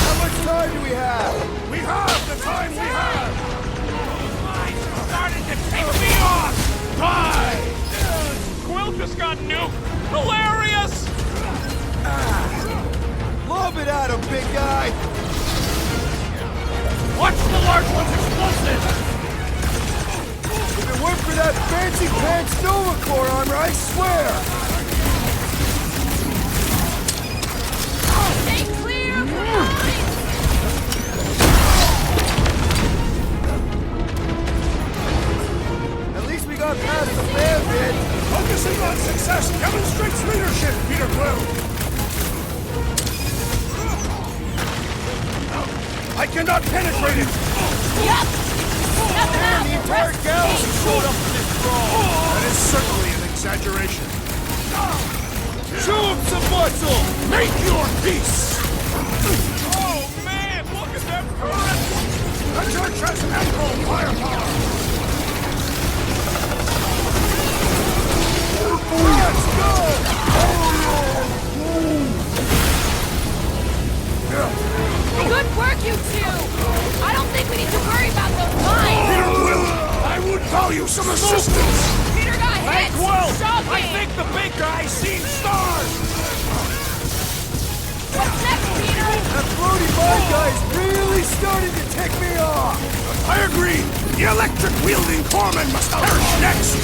S5: How much time do we have?
S6: We have the time we have!
S8: Mine started to take me off! Die! Quill just got nuked! Hilarious!
S5: Lob it at him, big guy!
S8: Watch the large one's explosive!
S5: If it weren't for that fancy pants Nova Corps armor, I swear!
S1: Stay clear of the lines.
S5: At least we got past the fan bit!
S6: Focusing on success demonstrates leadership, Peter Quill! I cannot penetrate it!
S1: Yup. Nothing out.
S5: The entire galaxy showed up for this brawl!
S6: That is certainly an exaggeration.
S5: Show him some muscle!
S6: Make your peace!
S8: Oh man, look at them turrets!
S6: The church has ample firepower!
S5: Let's go!
S1: Good work, you two. I don't think we need to worry about those mines.
S6: Peter Quill, I would value some assistance!
S1: Peter got hit. Shocking.
S8: I think the big guy seen stars!
S1: What's next, Peter?
S5: That floaty mine guy is really starting to tick me off!
S6: I agree! The electric-wielding corpsman must perish next!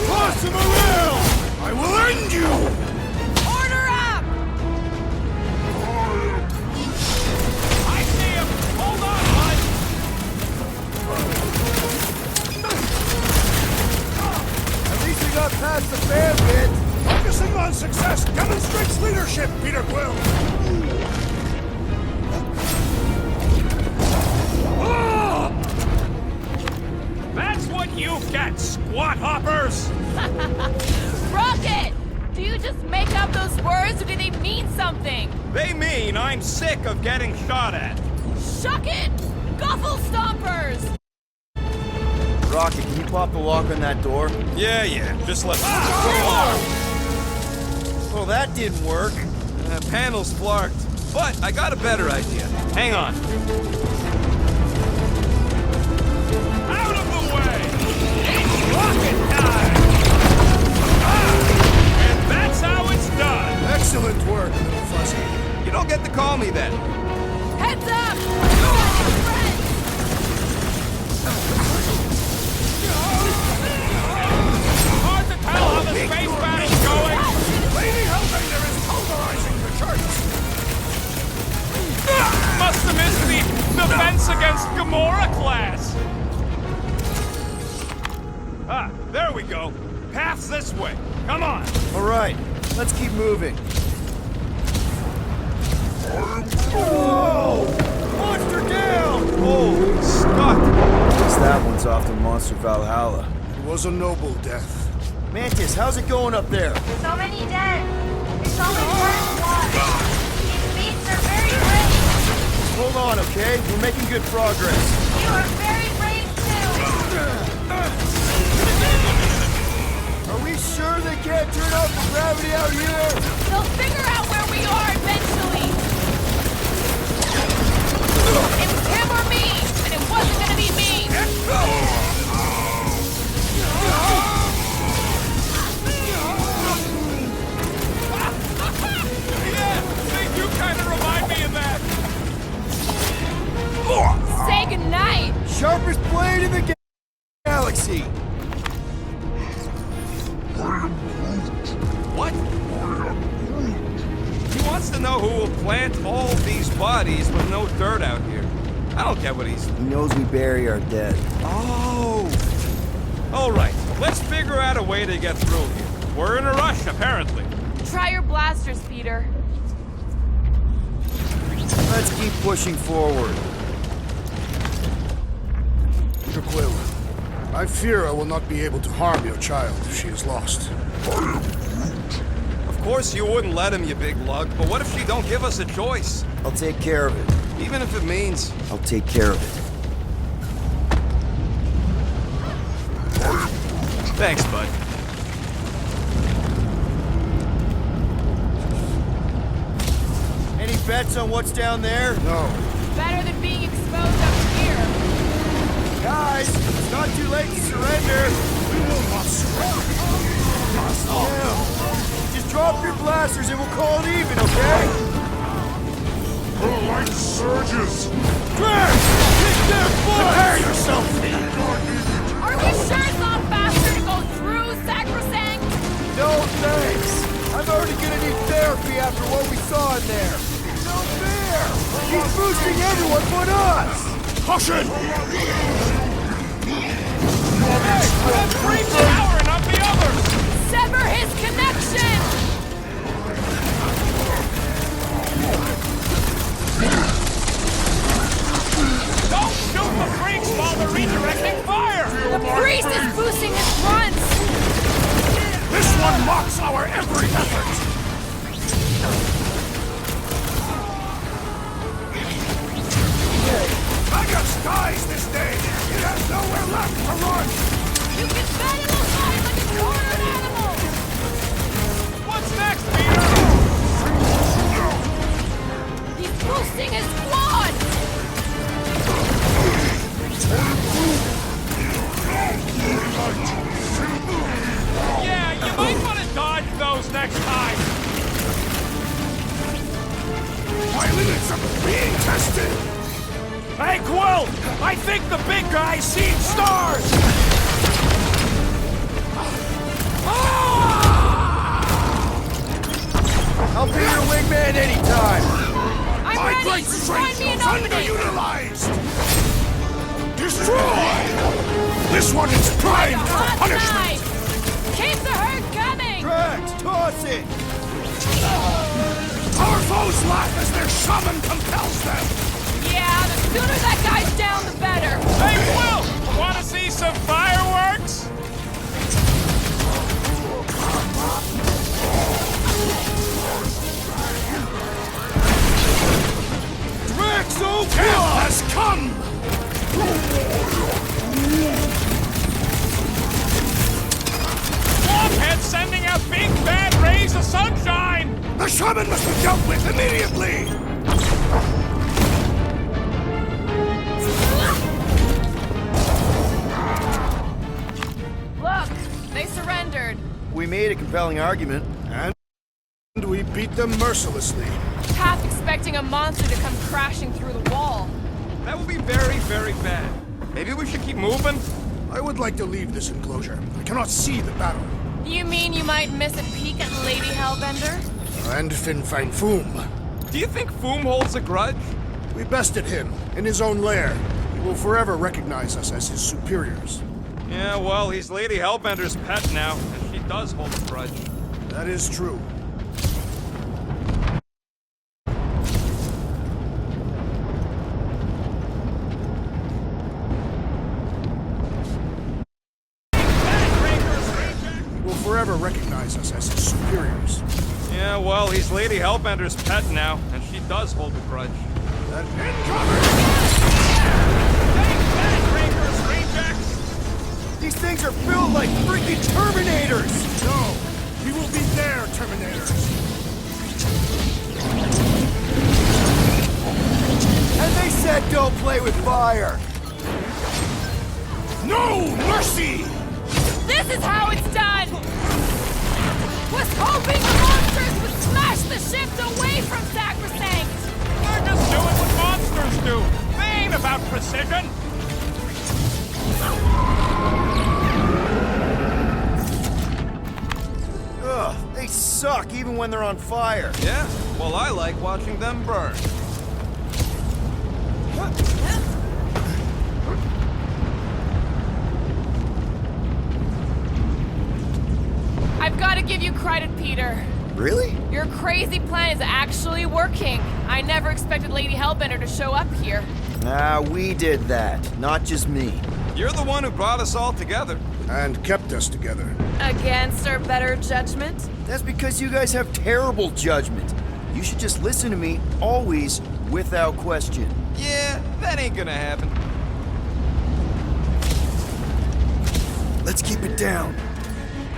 S5: Toss him around!
S6: I will end you!
S1: Order up.
S8: I see him! Hold on, bud!
S5: At least we got past the fan bit!
S6: Focusing on success demonstrates leadership, Peter Quill!
S8: That's what you get, squat hoppers!
S1: Rocket. Do you just make up those words, or do they mean something?
S8: They mean I'm sick of getting shot at.
S1: Shuck it. Guffle stompers.
S5: Rocket, can you pop the lock on that door?
S8: Yeah, just let
S5: Well, that didn't work.
S8: Panel's flarked. But I got a better idea. Hang on. Out of the way! It's rocket time! And that's how it's done!
S6: Excellent work, little fuzzy.
S8: You don't get to call me then.
S1: Heads up.
S8: Hard to tell how the space battle's going.
S6: Lady Hellbender is pulverizing the church!
S8: Must have missed the defense against Gamora class. Ah, there we go. Path's this way. Come on.
S5: All right, let's keep moving. Whoa! Monster down!
S8: Holy stuck.
S5: Guess that one's off to Monster Valhalla.
S6: It was a noble death.
S5: Mantis, how's it going up there?
S2: So many dead. It's only one one. These beasts are very brave.
S5: Hold on, okay? We're making good progress.
S2: You are very brave too.
S5: Are we sure they can't turn off the gravity out here?
S1: They'll figure out where we are eventually. It was him or me, and it wasn't gonna be me.
S8: Yeah, think you kind of remind me of that.
S1: Say goodnight.
S5: Sharpest blade in the galaxy!
S8: What? He wants to know who will plant all these bodies with no dirt out here. I don't get what he's...
S5: He knows we bury our dead.
S8: Oh! All right, let's figure out a way to get through here. We're in a rush, apparently.
S1: Try your blasters, Peter.
S5: Let's keep pushing forward.
S6: Peter Quill, I fear I will not be able to harm your child if she is lost.
S8: Of course you wouldn't let him, you big lug, but what if she don't give us a choice?
S5: I'll take care of it.
S8: Even if it means...
S5: I'll take care of it.
S8: Thanks, bud.
S5: Any bets on what's down there?
S6: No.
S1: Better than being exposed up here.
S5: Guys, it's not too late to surrender.
S6: We will not surrender.
S5: Yeah. Just drop your blasters and we'll call it even, okay?
S4: The light surges!
S5: Greg! Kick their butt!
S6: Prepare yourself!
S1: Are we sure it's not faster to go through Sacrosanct?
S5: No thanks. I'm already gonna need therapy after what we saw in there. No fair! He's boosting everyone but us!
S6: Caution!
S8: Free power and up the others!
S1: Sever his connection!
S8: Don't shoot the freaks while they're redirecting fire!
S1: The priest is boosting his fronts!
S6: This one mocks our every effort! Magus dies this day! It has nowhere left to run!
S1: You can bet it'll die like a cornered animal!
S8: What's next, Peter?
S1: He's boosting his squad!
S8: Yeah, you might want to dodge those next time.
S6: My limits are being tested!
S8: Hey, Quill! I think the big guy's seen stars!
S5: I'll be your wingman anytime!
S1: I'm
S6: My
S1: ready!
S6: great
S1: Find
S6: strength
S1: me an
S6: is
S1: opening!
S6: underutilized! Destroy! This one is primed for
S1: Hot
S6: punishment!
S1: side! Keep the herd coming!
S5: Drax, toss it!
S6: Our foes laugh as their shaman compels them!
S1: Yeah, the sooner that guy's down, the better!
S8: Hey, Quill! Want to see some fireworks?
S5: Drax,
S6: Death has come!
S8: Blockhead sending out big bad rays of sunshine!
S6: The shaman must be dealt with immediately!
S1: Look, they surrendered.
S5: We made a compelling argument.
S6: And we beat them mercilessly.
S1: Half expecting a monster to come crashing through the wall.
S8: That would be very, very bad. Maybe we should keep moving?
S6: I would like to leave this enclosure. I cannot see the battle.
S1: You mean you might miss a peek at Lady Hellbender?
S6: And Fin Fang Foom.
S8: Do you think Foom holds a grudge?
S6: We bested him in his own lair. He will forever recognize us as his superiors.
S8: Yeah, well, he's Lady Hellbender's pet now, and she does hold a grudge.
S6: That is true. He will forever recognize us as his superiors.
S8: Yeah, well, he's Lady Hellbender's pet now, and she does hold a grudge.
S6: That incoming!
S5: These things are built like freaking Terminators!
S6: No! We will be their Terminators!
S5: And they said don't play with fire!
S6: No mercy!
S1: This is how it's done! Was hoping the monsters would smash the ships away from Sacrosanct!
S8: They're just doing what monsters do. They ain't about precision.
S5: Ugh, they suck even when they're on fire.
S8: Yeah, well, I like watching them burn.
S1: I've got to give you credit, Peter.
S5: Really?
S1: Your crazy plan is actually working. I never expected Lady Hellbender to show up here.
S5: We did that, not just me.
S8: You're the one who brought us all together.
S6: And kept us together.
S1: Against our better judgment?
S5: That's because you guys have terrible judgment. You should just listen to me, always, without question.
S8: Yeah, that ain't gonna happen.
S5: Let's keep it down.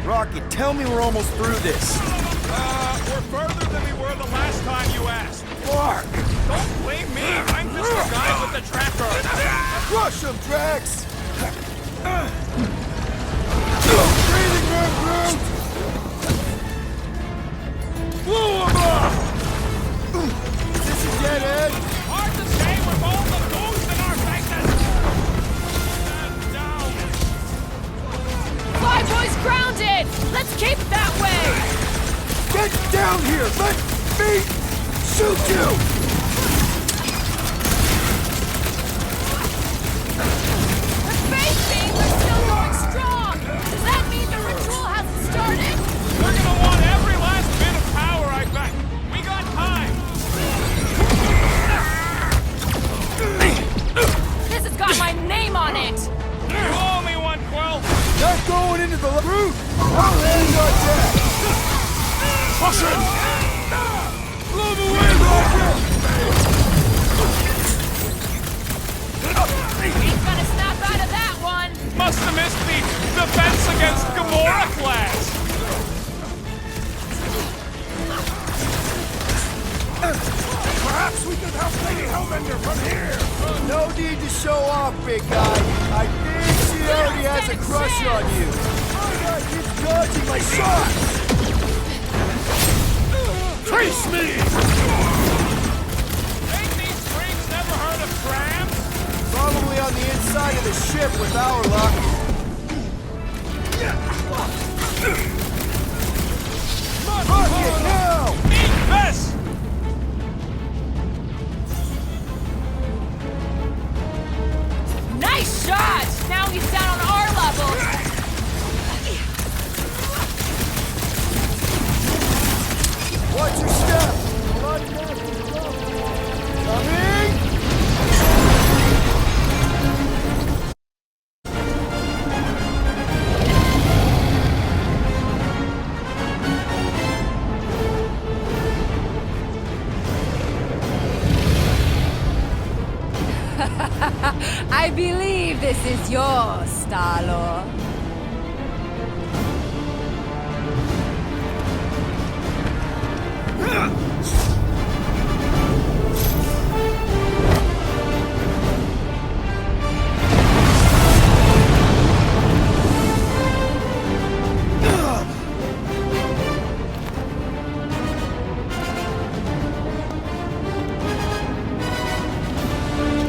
S5: Rocket, tell me we're almost through this.
S8: We're further than we were the last time you asked.
S5: Fuck!
S8: Don't blame me. I'm just the guy with the tracker.
S5: Crush him, Drax! Breathing room, Groot! Blow him up! Is this a dead end?
S8: Hard to say with all the booze in our faces. Down.
S1: Flyboy's grounded! Let's keep it that way!
S5: Get down here! Let me shoot you!
S1: The faith beams are still going strong! Does that mean the ritual hasn't started?
S8: We're gonna want every last bit of power, I bet. We got time.
S1: This has got my name on it!
S8: You owe me one, Quill.
S5: Not going into the root! I'll end on that!
S4: Push him!
S5: Blow him away, Rocket!
S1: He's gonna snap out of that one!
S8: Must have missed the defense against Gamora class.
S4: Perhaps we could help Lady Hellbender from here!
S5: No need to show off, big guy. I think she already has a crush on you. My guy keeps dodging my shots!
S4: Face me!
S8: Ain't these freaks never heard of trams?
S5: Probably on the inside of the ship with our luck. Rocket, now!
S8: Eat this!
S1: Nice shot! Now he's down on our level!
S5: Watch your step! Coming!
S7: I believe this is yours, Star-Lord.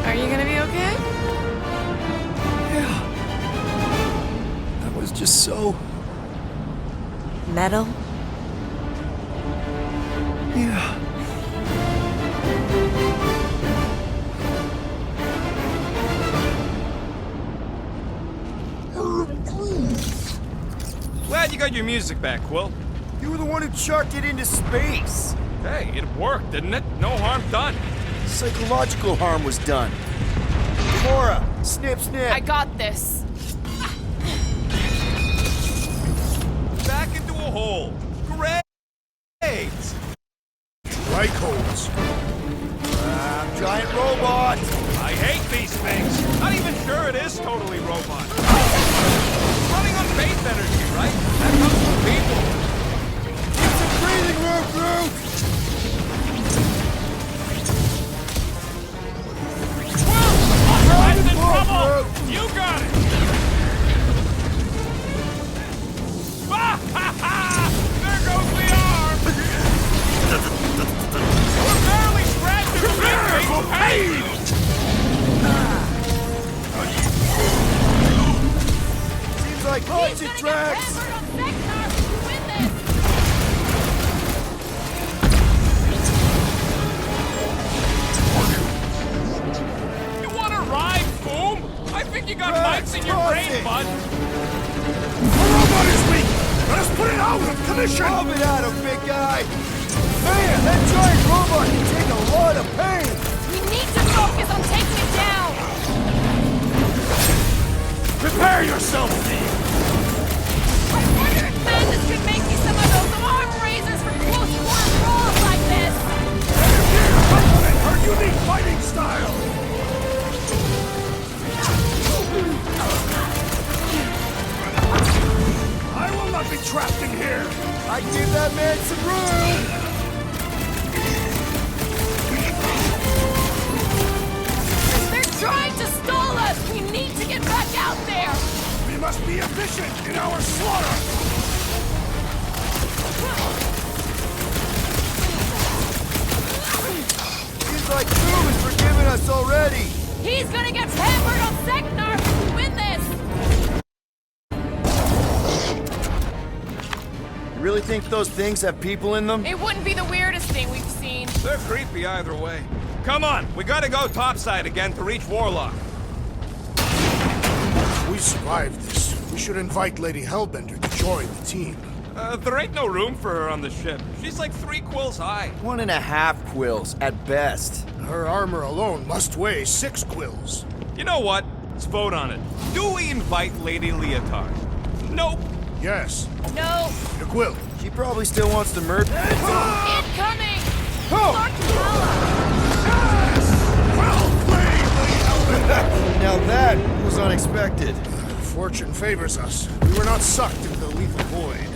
S1: Are you gonna be okay?
S5: Yeah. That was just so...
S1: Metal?
S5: Yeah.
S8: Glad you got your music back, Quill.
S5: You were the one who chucked it into space.
S8: Hey, it worked, didn't it? No harm done.
S5: Psychological harm was done. Gamora, snip, snip.
S1: I got this.
S8: Back into a hole. Great!
S6: Like holes.
S5: Giant robot.
S8: I hate these things. Not even sure it is totally robot. Running on faith energy, right? That comes from people.
S5: It's a breathing room, Groot.
S8: Right in
S5: Groot.
S8: trouble! You got it! Ha ha ha! There goes the arm! We're barely scratching the pain!
S5: Seems like haunted tracks.
S8: You wanna ride, boom? I think you got mics in your brain, bud.
S4: The robot is weak! Let us put it out of commission!
S5: Lob it at him, big guy. Man, that giant robot can take a lot of pain.
S1: We need to focus on taking it down!
S4: Prepare yourself, Lee! fighting style! I will not be trapped in here!
S5: I give that man some room!
S7: They're trying to stall us! We need to get back out there!
S4: We must be efficient in our slaughter!
S5: Seems like Doom is forgiving us already!
S7: He's gonna get hammered on Seknar if we win this!
S5: You really think those things have people in them?
S1: It wouldn't be the weirdest thing we've seen.
S8: They're creepy either way. Come on, we gotta go topside again to reach Warlock.
S6: If we survive this, we should invite Lady Hellbender to join the team.
S8: There ain't no room for her on the ship. She's like 3 quills high.
S5: 1.5 quills, at best.
S6: Her armor alone must weigh 6 quills.
S8: You know what? Let's vote on it. Do we invite Lady Leotard? Nope.
S6: Yes,
S7: No!
S6: a quill.
S5: She probably still wants to murder.
S7: Incoming!
S5: Oh!
S4: Well played, Lady Hellbender!
S5: Now that was unexpected.
S6: Fortune favors us. We were not sucked into the lethal void.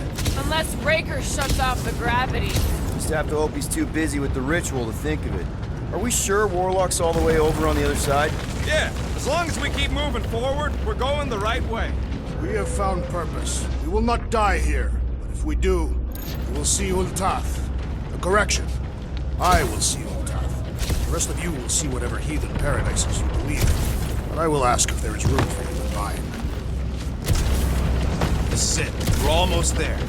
S1: Unless Raker shuts off the gravity.
S5: Just have to hope he's too busy with the ritual to think of it. Are we sure Warlock's all the way over on the other side?
S8: Yeah, as long as we keep moving forward, we're going the right way.
S6: We have found purpose. We will not die here. But if we do, we will see Ultath. Correction. I will see Ultath. The rest of you will see whatever heathen paradises you believe in. But I will ask if there is room for you in mine.
S8: This is it. We're almost there.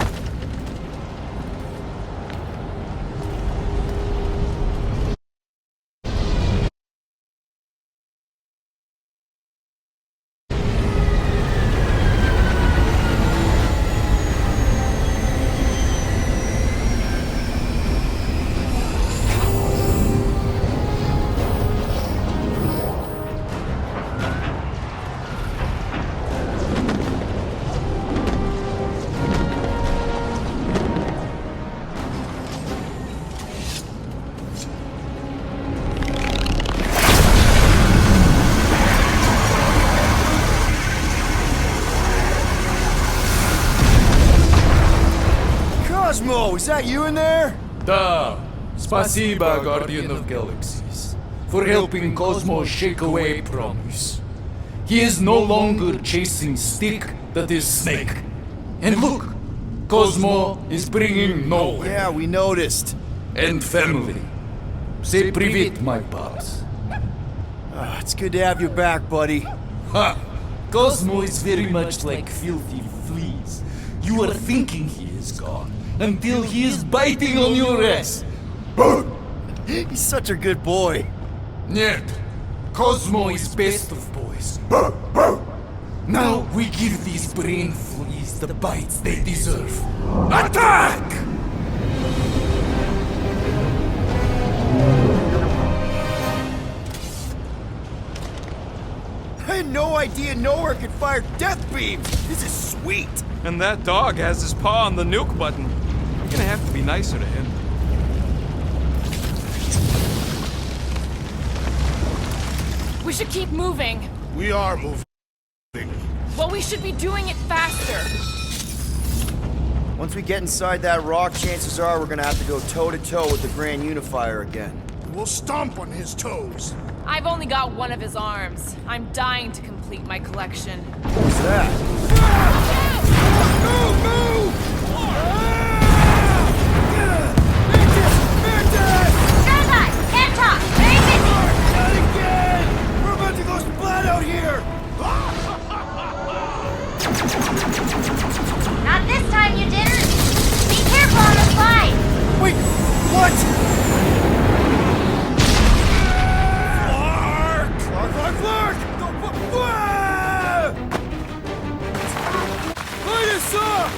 S5: Cosmo, is that you in there?
S9: Da, spasiba, Guardian of Galaxies, for helping Cosmo shake away promise. He is no longer chasing stick that is snake. And look, Cosmo is bringing nowhere.
S5: Yeah, we noticed.
S9: And family. Say привет, my pops.
S5: It's good to have you back, buddy.
S9: Ha! Cosmo is very much like filthy fleas. You are thinking he is gone until he is biting on your ass.
S5: He's such a good boy.
S9: Нет, Cosmo is best of boys. Now we give these brain fleas the bites they deserve. Attack!
S5: I had no idea nowhere could fire death beams. This is sweet.
S8: And that dog has his paw on the nuke button. I'm gonna have to be nicer to him.
S1: We should keep moving.
S6: We are moving.
S1: Well, we should be doing it faster.
S5: Once we get inside that rock, chances are we're gonna have to go toe-to-toe with the Grand Unifier again.
S6: We'll stomp on his toes.
S1: I've only got one of his arms. I'm dying to complete my collection.
S5: What's that? Move! Move!
S2: Skyline, can't talk. Very busy.
S5: Not again! We're about to go splat out here!
S2: Not this time, you didn't. Be careful on the slide.
S5: Wait, what? Clark! Light us up!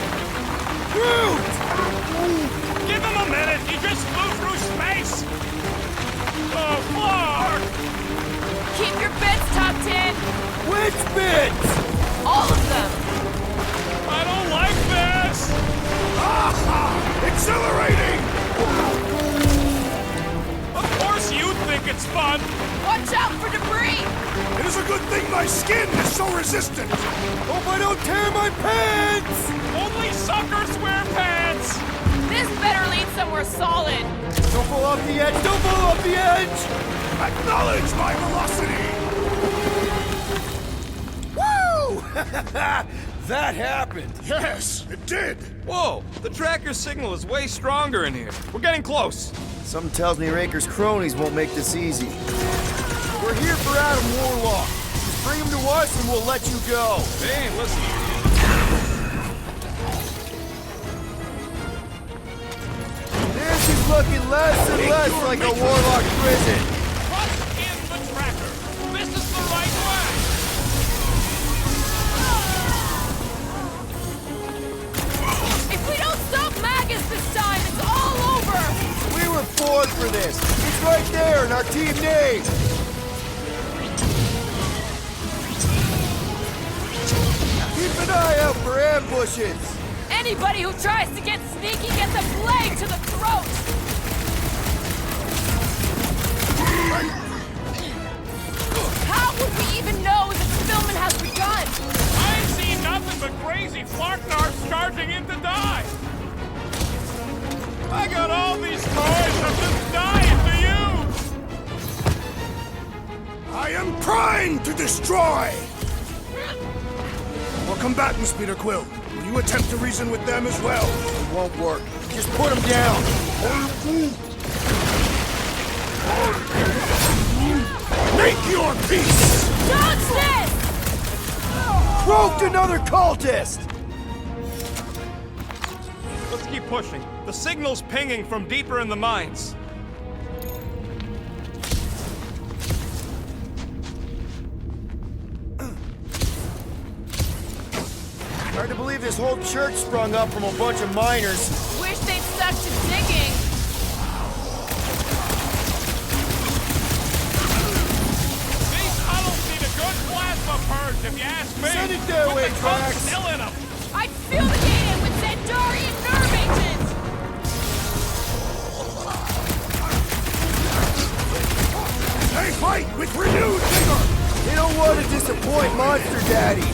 S5: Groot!
S4: Give him a minute! He just flew through space! Oh, Clark!
S1: Keep your bits tucked in.
S5: Which bits?
S1: All of them.
S4: I don't like this! Exhilarating! Of course you think think it's fun.
S1: Watch out for debris!
S6: It is a good thing my skin is so resistant.
S5: Hope I don't tear my pants!
S4: Only suckers wear pants.
S1: This better lead somewhere solid.
S5: Don't fall off the edge! Don't fall off the edge!
S6: Acknowledge my velocity!
S5: Woo! That happened!
S6: Yes, it did!
S8: Whoa, the tracker signal is way stronger in here. We're getting close.
S5: Something tells me Raker's cronies won't make this easy. We're here for Adam Warlock. Just bring him to us and we'll let you go.
S8: They ain't listening to you.
S5: This is looking less and less like a Warlock prison.
S4: Trust in the tracker. This is the right way.
S1: If we don't stop Magus this time, it's all over!
S5: We were born for this. It's right there in our team name. Keep an eye out for ambushes.
S1: Anybody who tries to get sneaky gets a blade to the throat! How would we even know that the filming has begun?
S4: I ain't seen nothing but crazy Flarknarks charging in to die. I got all these toys I'm just dying to use.
S6: I am primed to destroy! For combatants, Peter Quill, will you attempt to reason with them as well?
S5: It won't work. Just put him down.
S6: Make your peace!
S1: Dodge this!
S5: Roped another cultist!
S8: Let's keep pushing. The signal's pinging from deeper in the mines.
S5: Hard to believe this whole church sprung up from a bunch of miners.
S1: Wish they'd stuck to digging.
S4: These tunnels need a good plasma purge, if you ask me.
S5: Send it their
S4: With
S5: way,
S4: the coke
S5: Drax.
S4: still in them.
S1: I'd fumigate it with Zendarian nerve agent!
S6: They fight with renewed vigor!
S5: They don't want to disappoint Monster Daddy.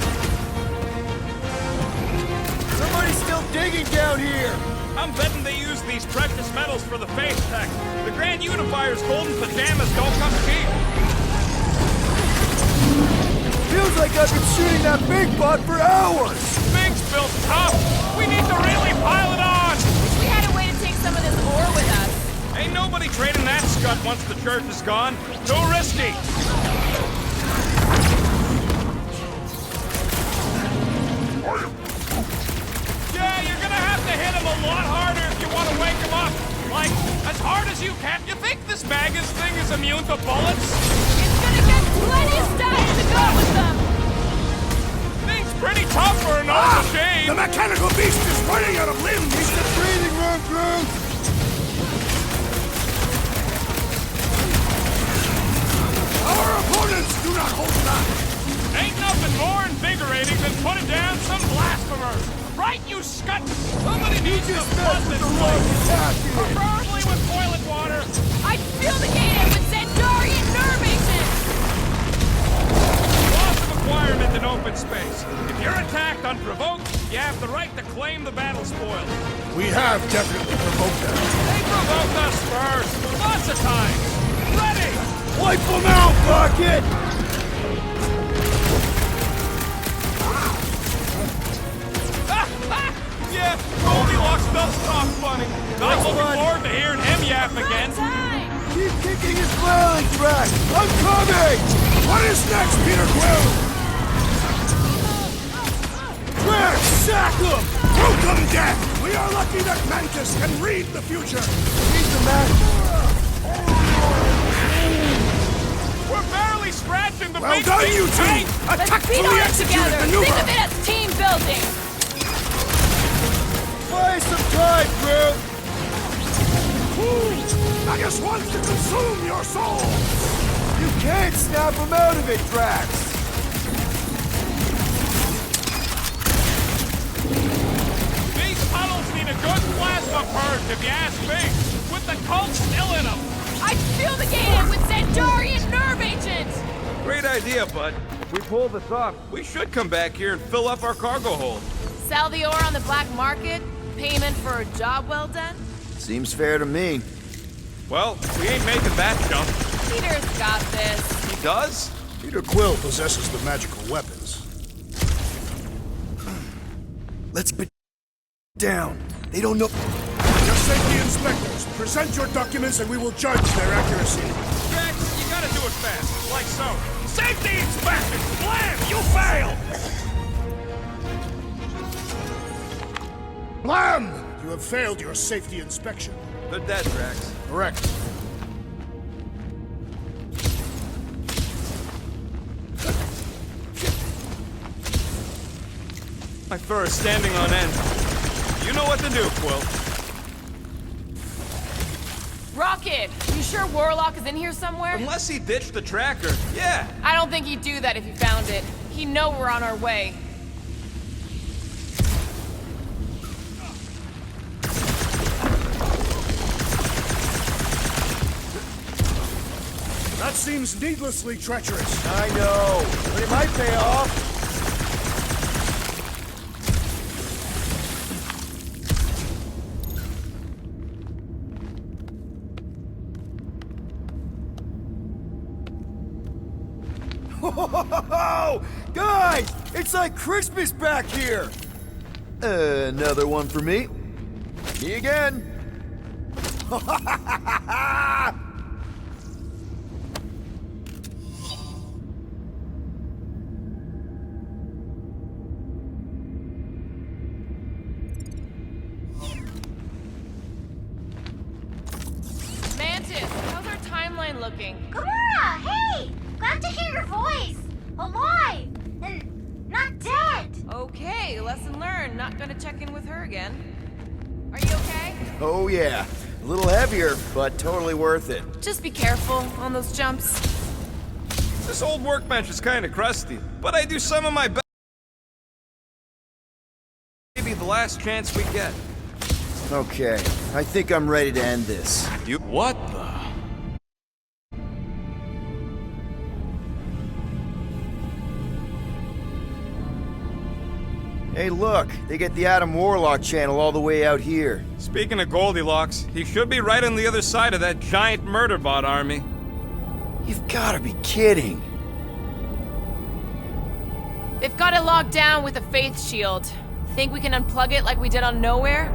S5: Somebody's still digging down here.
S8: I'm betting they use these precious metals for the face tech. The Grand Unifier's golden pajamas don't come cheap.
S5: Feels like I've been shooting that big bot for hours.
S4: Big's built tough. We need to really pile it on.
S1: We had a way to take some of this ore with us.
S8: Ain't nobody trading that scut once the church is gone. Too risky.
S4: Yeah, you're gonna have to hit him a lot harder if you want to wake him up. Like, as hard as you can. You think this Magus thing is immune to bullets?
S1: It's gonna get plenty of style to go with them!
S4: Thing's pretty tough for an old machine.
S6: The mechanical beast is running out of limbs!
S5: He's the breathing room, Groot.
S6: Our opponents do not hold back!
S4: Ain't nothing more invigorating than putting down some blasphemers. Right, you scut? Somebody needs to flood this place. Preferably with toilet water.
S1: I'd fumigate it with Zendarian nerve agent!
S4: Loss of acquirement in open space. If you're attacked unprovoked, you have the right to claim the battle spoils.
S6: We have definitely provoked them.
S4: They provoked us first. Lots of times. Ready!
S5: Wipe them out, Bucket!
S4: Yeah, Goldilocks does talk funny. Not looking
S5: fun.
S4: forward to hearing him yap again.
S1: Time!
S5: Keep kicking his flailing track! I'm coming!
S6: What is next, Peter Quill?
S5: Drax, sack him!
S6: Welcome, death! We are lucky that Mantis can read the future!
S5: He's the man.
S4: We're barely scratching the
S6: Well
S4: big
S6: done,
S4: thing's
S6: you two!
S4: tank.
S1: Let's
S6: Tactfully
S1: beat on it
S6: executed
S1: together!
S6: maneuver!
S1: Think of it as team building!
S5: Buy some time, Groot!
S6: Magus wants to consume your soul!
S5: You can't snap him out of it, Drax!
S4: These tunnels need a good plasma purge, if you ask me. With the cult still in them.
S1: I'd
S7: Fumigate it with Zendarian nerve agent!
S8: Great idea, bud. If we pull this off, we should come back here and fill up our cargo hold.
S1: Sell the ore on the black market? Payment for a job well done?
S5: Seems fair to me.
S8: Well, we ain't making that jump.
S1: Peter's got this.
S8: He does?
S6: Peter Quill possesses the magical weapons.
S5: Let's be down. They don't know.
S6: Your safety inspectors, present your documents and we will judge their accuracy.
S4: Jack, you gotta do it fast, like so. Safety inspection! Blam! You failed!
S6: Blam! You have failed your safety inspection.
S8: They're dead, Drax.
S6: Correct.
S8: My fur is standing on end. You know what to do, Quill.
S1: Rocket, you sure Warlock is in here somewhere?
S8: Unless he ditched the tracker, yeah.
S1: I don't think he'd do that if he found it. He'd know we're on our way.
S6: That seems needlessly treacherous.
S5: I know, but it might pay off. Oh, guys, it's like Christmas back here. Another one for me. Me again.
S1: Mantis, how's our timeline looking?
S2: Gamora, hey! Glad to hear your voice. Alive and not dead.
S1: Okay, lesson learned. Not gonna check in with her again. Are you okay?
S5: Oh yeah, a little heavier, but totally worth it.
S1: Just be careful on those jumps.
S8: This old workbench is kind of crusty, but I do some of my best. Maybe the last chance we get.
S5: Okay, I think I'm ready to end this.
S8: You
S9: What the?
S5: Hey look, they get the Adam Warlock channel all the way out here.
S8: Speaking of Goldilocks, he should be right on the other side of that giant murder bot army.
S5: You've gotta be kidding.
S1: They've got it locked down with a faith shield. Think we can unplug it like we did on Nowhere?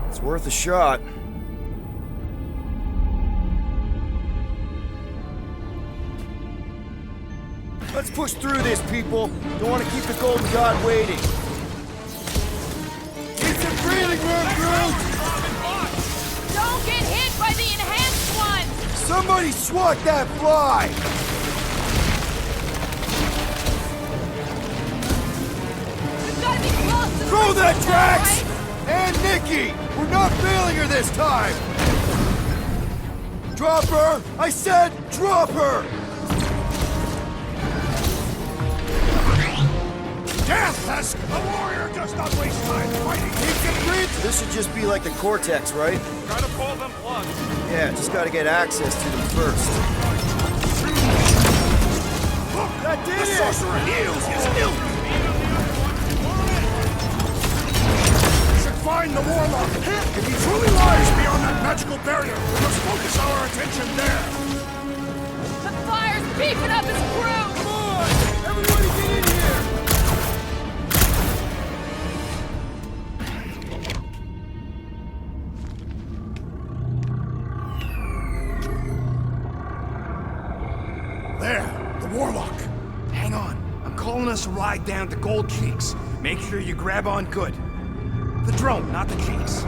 S5: It's worth a shot. Let's push through this, people. Don't want to keep the Golden God waiting. It's a breathing room, Groot!
S1: Don't get hit by the enhanced one!
S5: Somebody swat that fly!
S1: We've gotta be close to the
S5: Throw that,
S1: bridge,
S5: Drax!
S1: right?
S5: And Nikki! We're not failing her this time! Drop her! I said drop her!
S6: Death, Tusk! A warrior does not waste time fighting.
S5: This should just be like the Cortex, right?
S8: Try to pull them plugs.
S5: Yeah, just gotta get access to them first.
S6: Look,
S5: That did
S6: the
S5: it!
S6: sorcerer heals his ilk. Should find the warlock. If he truly lies beyond that magical barrier, we must focus our attention there.
S1: The fire's beefing up his crew!
S5: Come on! Everybody get in here!
S6: There, the warlock.
S3: Hang on. I'm calling us a ride down to Gold Cheeks. Make sure you grab on good. The drone, not the cheeks.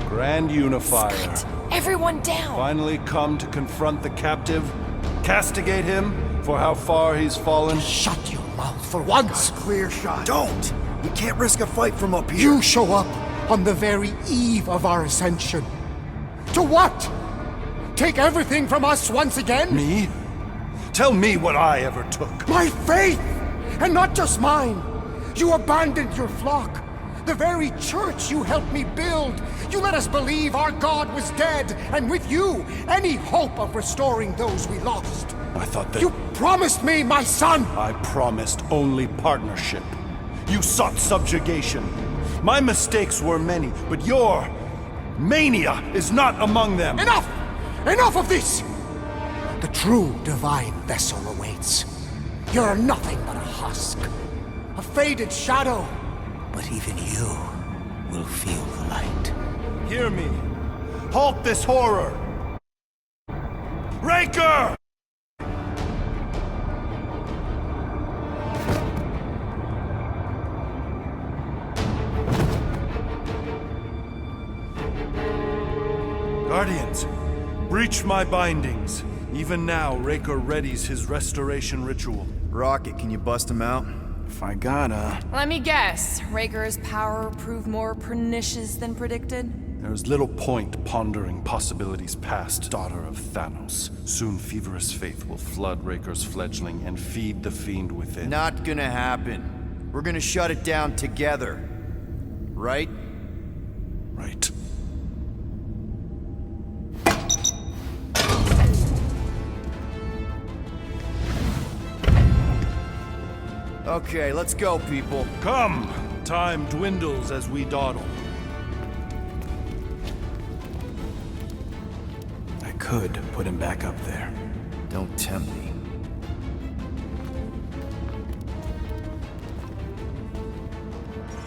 S10: Grand Unifier.
S1: Everyone down!
S10: Finally come to confront the captive, castigate him for how far he's fallen.
S6: Shut your mouth for once.
S3: Clear shot.
S5: Don't! We can't risk a fight from up here.
S11: You show up on the very eve of our ascension. To what?
S6: take everything from us once again?
S10: Me? Tell me what I ever took.
S6: My faith! And not just mine. You abandoned your flock. The very church you helped me build. You let us believe our God was dead, and with you, any hope of restoring those we lost.
S10: I thought that...
S6: You promised me, my son!
S10: I promised only partnership. You sought subjugation. My mistakes were many, but your mania is not among them.
S6: Enough! Enough of this! The true divine vessel awaits. You're nothing but a husk. A faded shadow. But even you will feel the light.
S10: Hear me. Halt this horror! Raker! Guardians, breach my bindings. Even now, Raker readies his restoration ritual.
S5: Rocket, can you bust him out?
S10: If I gotta...
S1: Let me guess. Raker's power proved more pernicious than predicted?
S10: There's little point pondering possibilities past, daughter of Thanos. Soon feverous faith will flood Raker's fledgling and feed the fiend within.
S5: Not gonna happen. We're gonna shut it down together. Right?
S10: Right.
S5: Okay, let's go, people.
S10: Come! Time dwindles as we dawdle. I could put him back up there.
S5: Don't tempt me.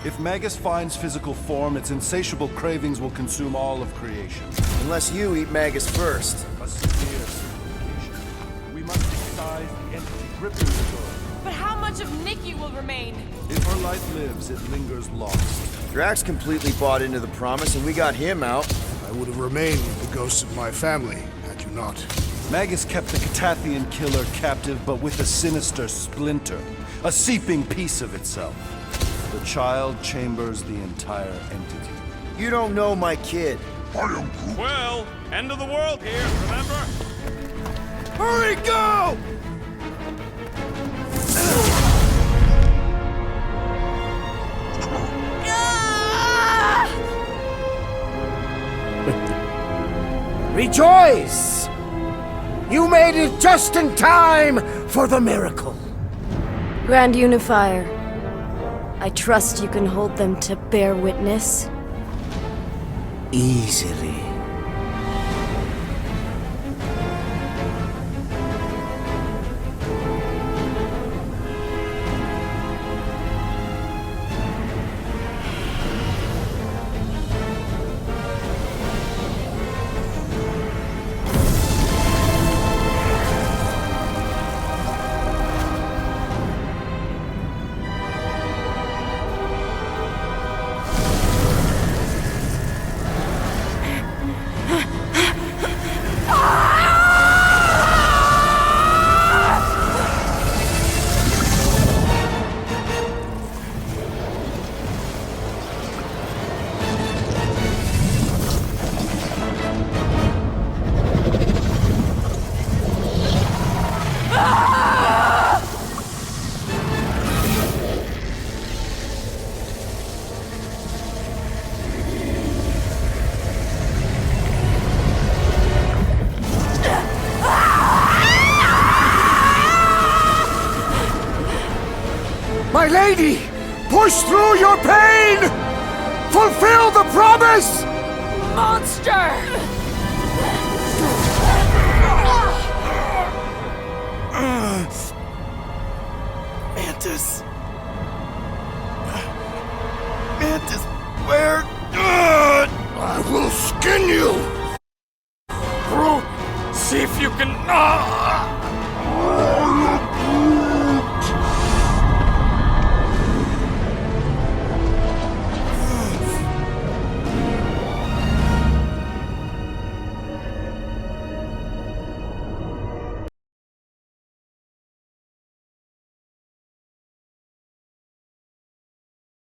S10: If Magus finds physical form, its insatiable cravings will consume all of creation.
S5: Unless you eat Magus first.
S10: A severe simplification. We must disguise the entity gripping the girl.
S1: But how much of Nikki will remain?
S10: If her light lives, it lingers lost.
S5: Drax completely bought into the promise, and we got him out.
S6: I would have remained with the ghosts of my family, had you not.
S10: Magus kept the Catathian killer captive, but with a sinister splinter. A seeping piece of itself. The child chambers the entire entity.
S5: You don't know my kid.
S4: Well, end of the world here, remember?
S5: Hurry, go!
S6: Rejoice! You made it just in time for the miracle.
S7: Grand Unifier, I trust you can hold them to bear witness.
S6: Easily. My lady! Push through your pain! Fulfill the promise!
S7: Monster!
S5: Mantis. Mantis, where?
S6: I will skin you!
S4: Groot, see if you can...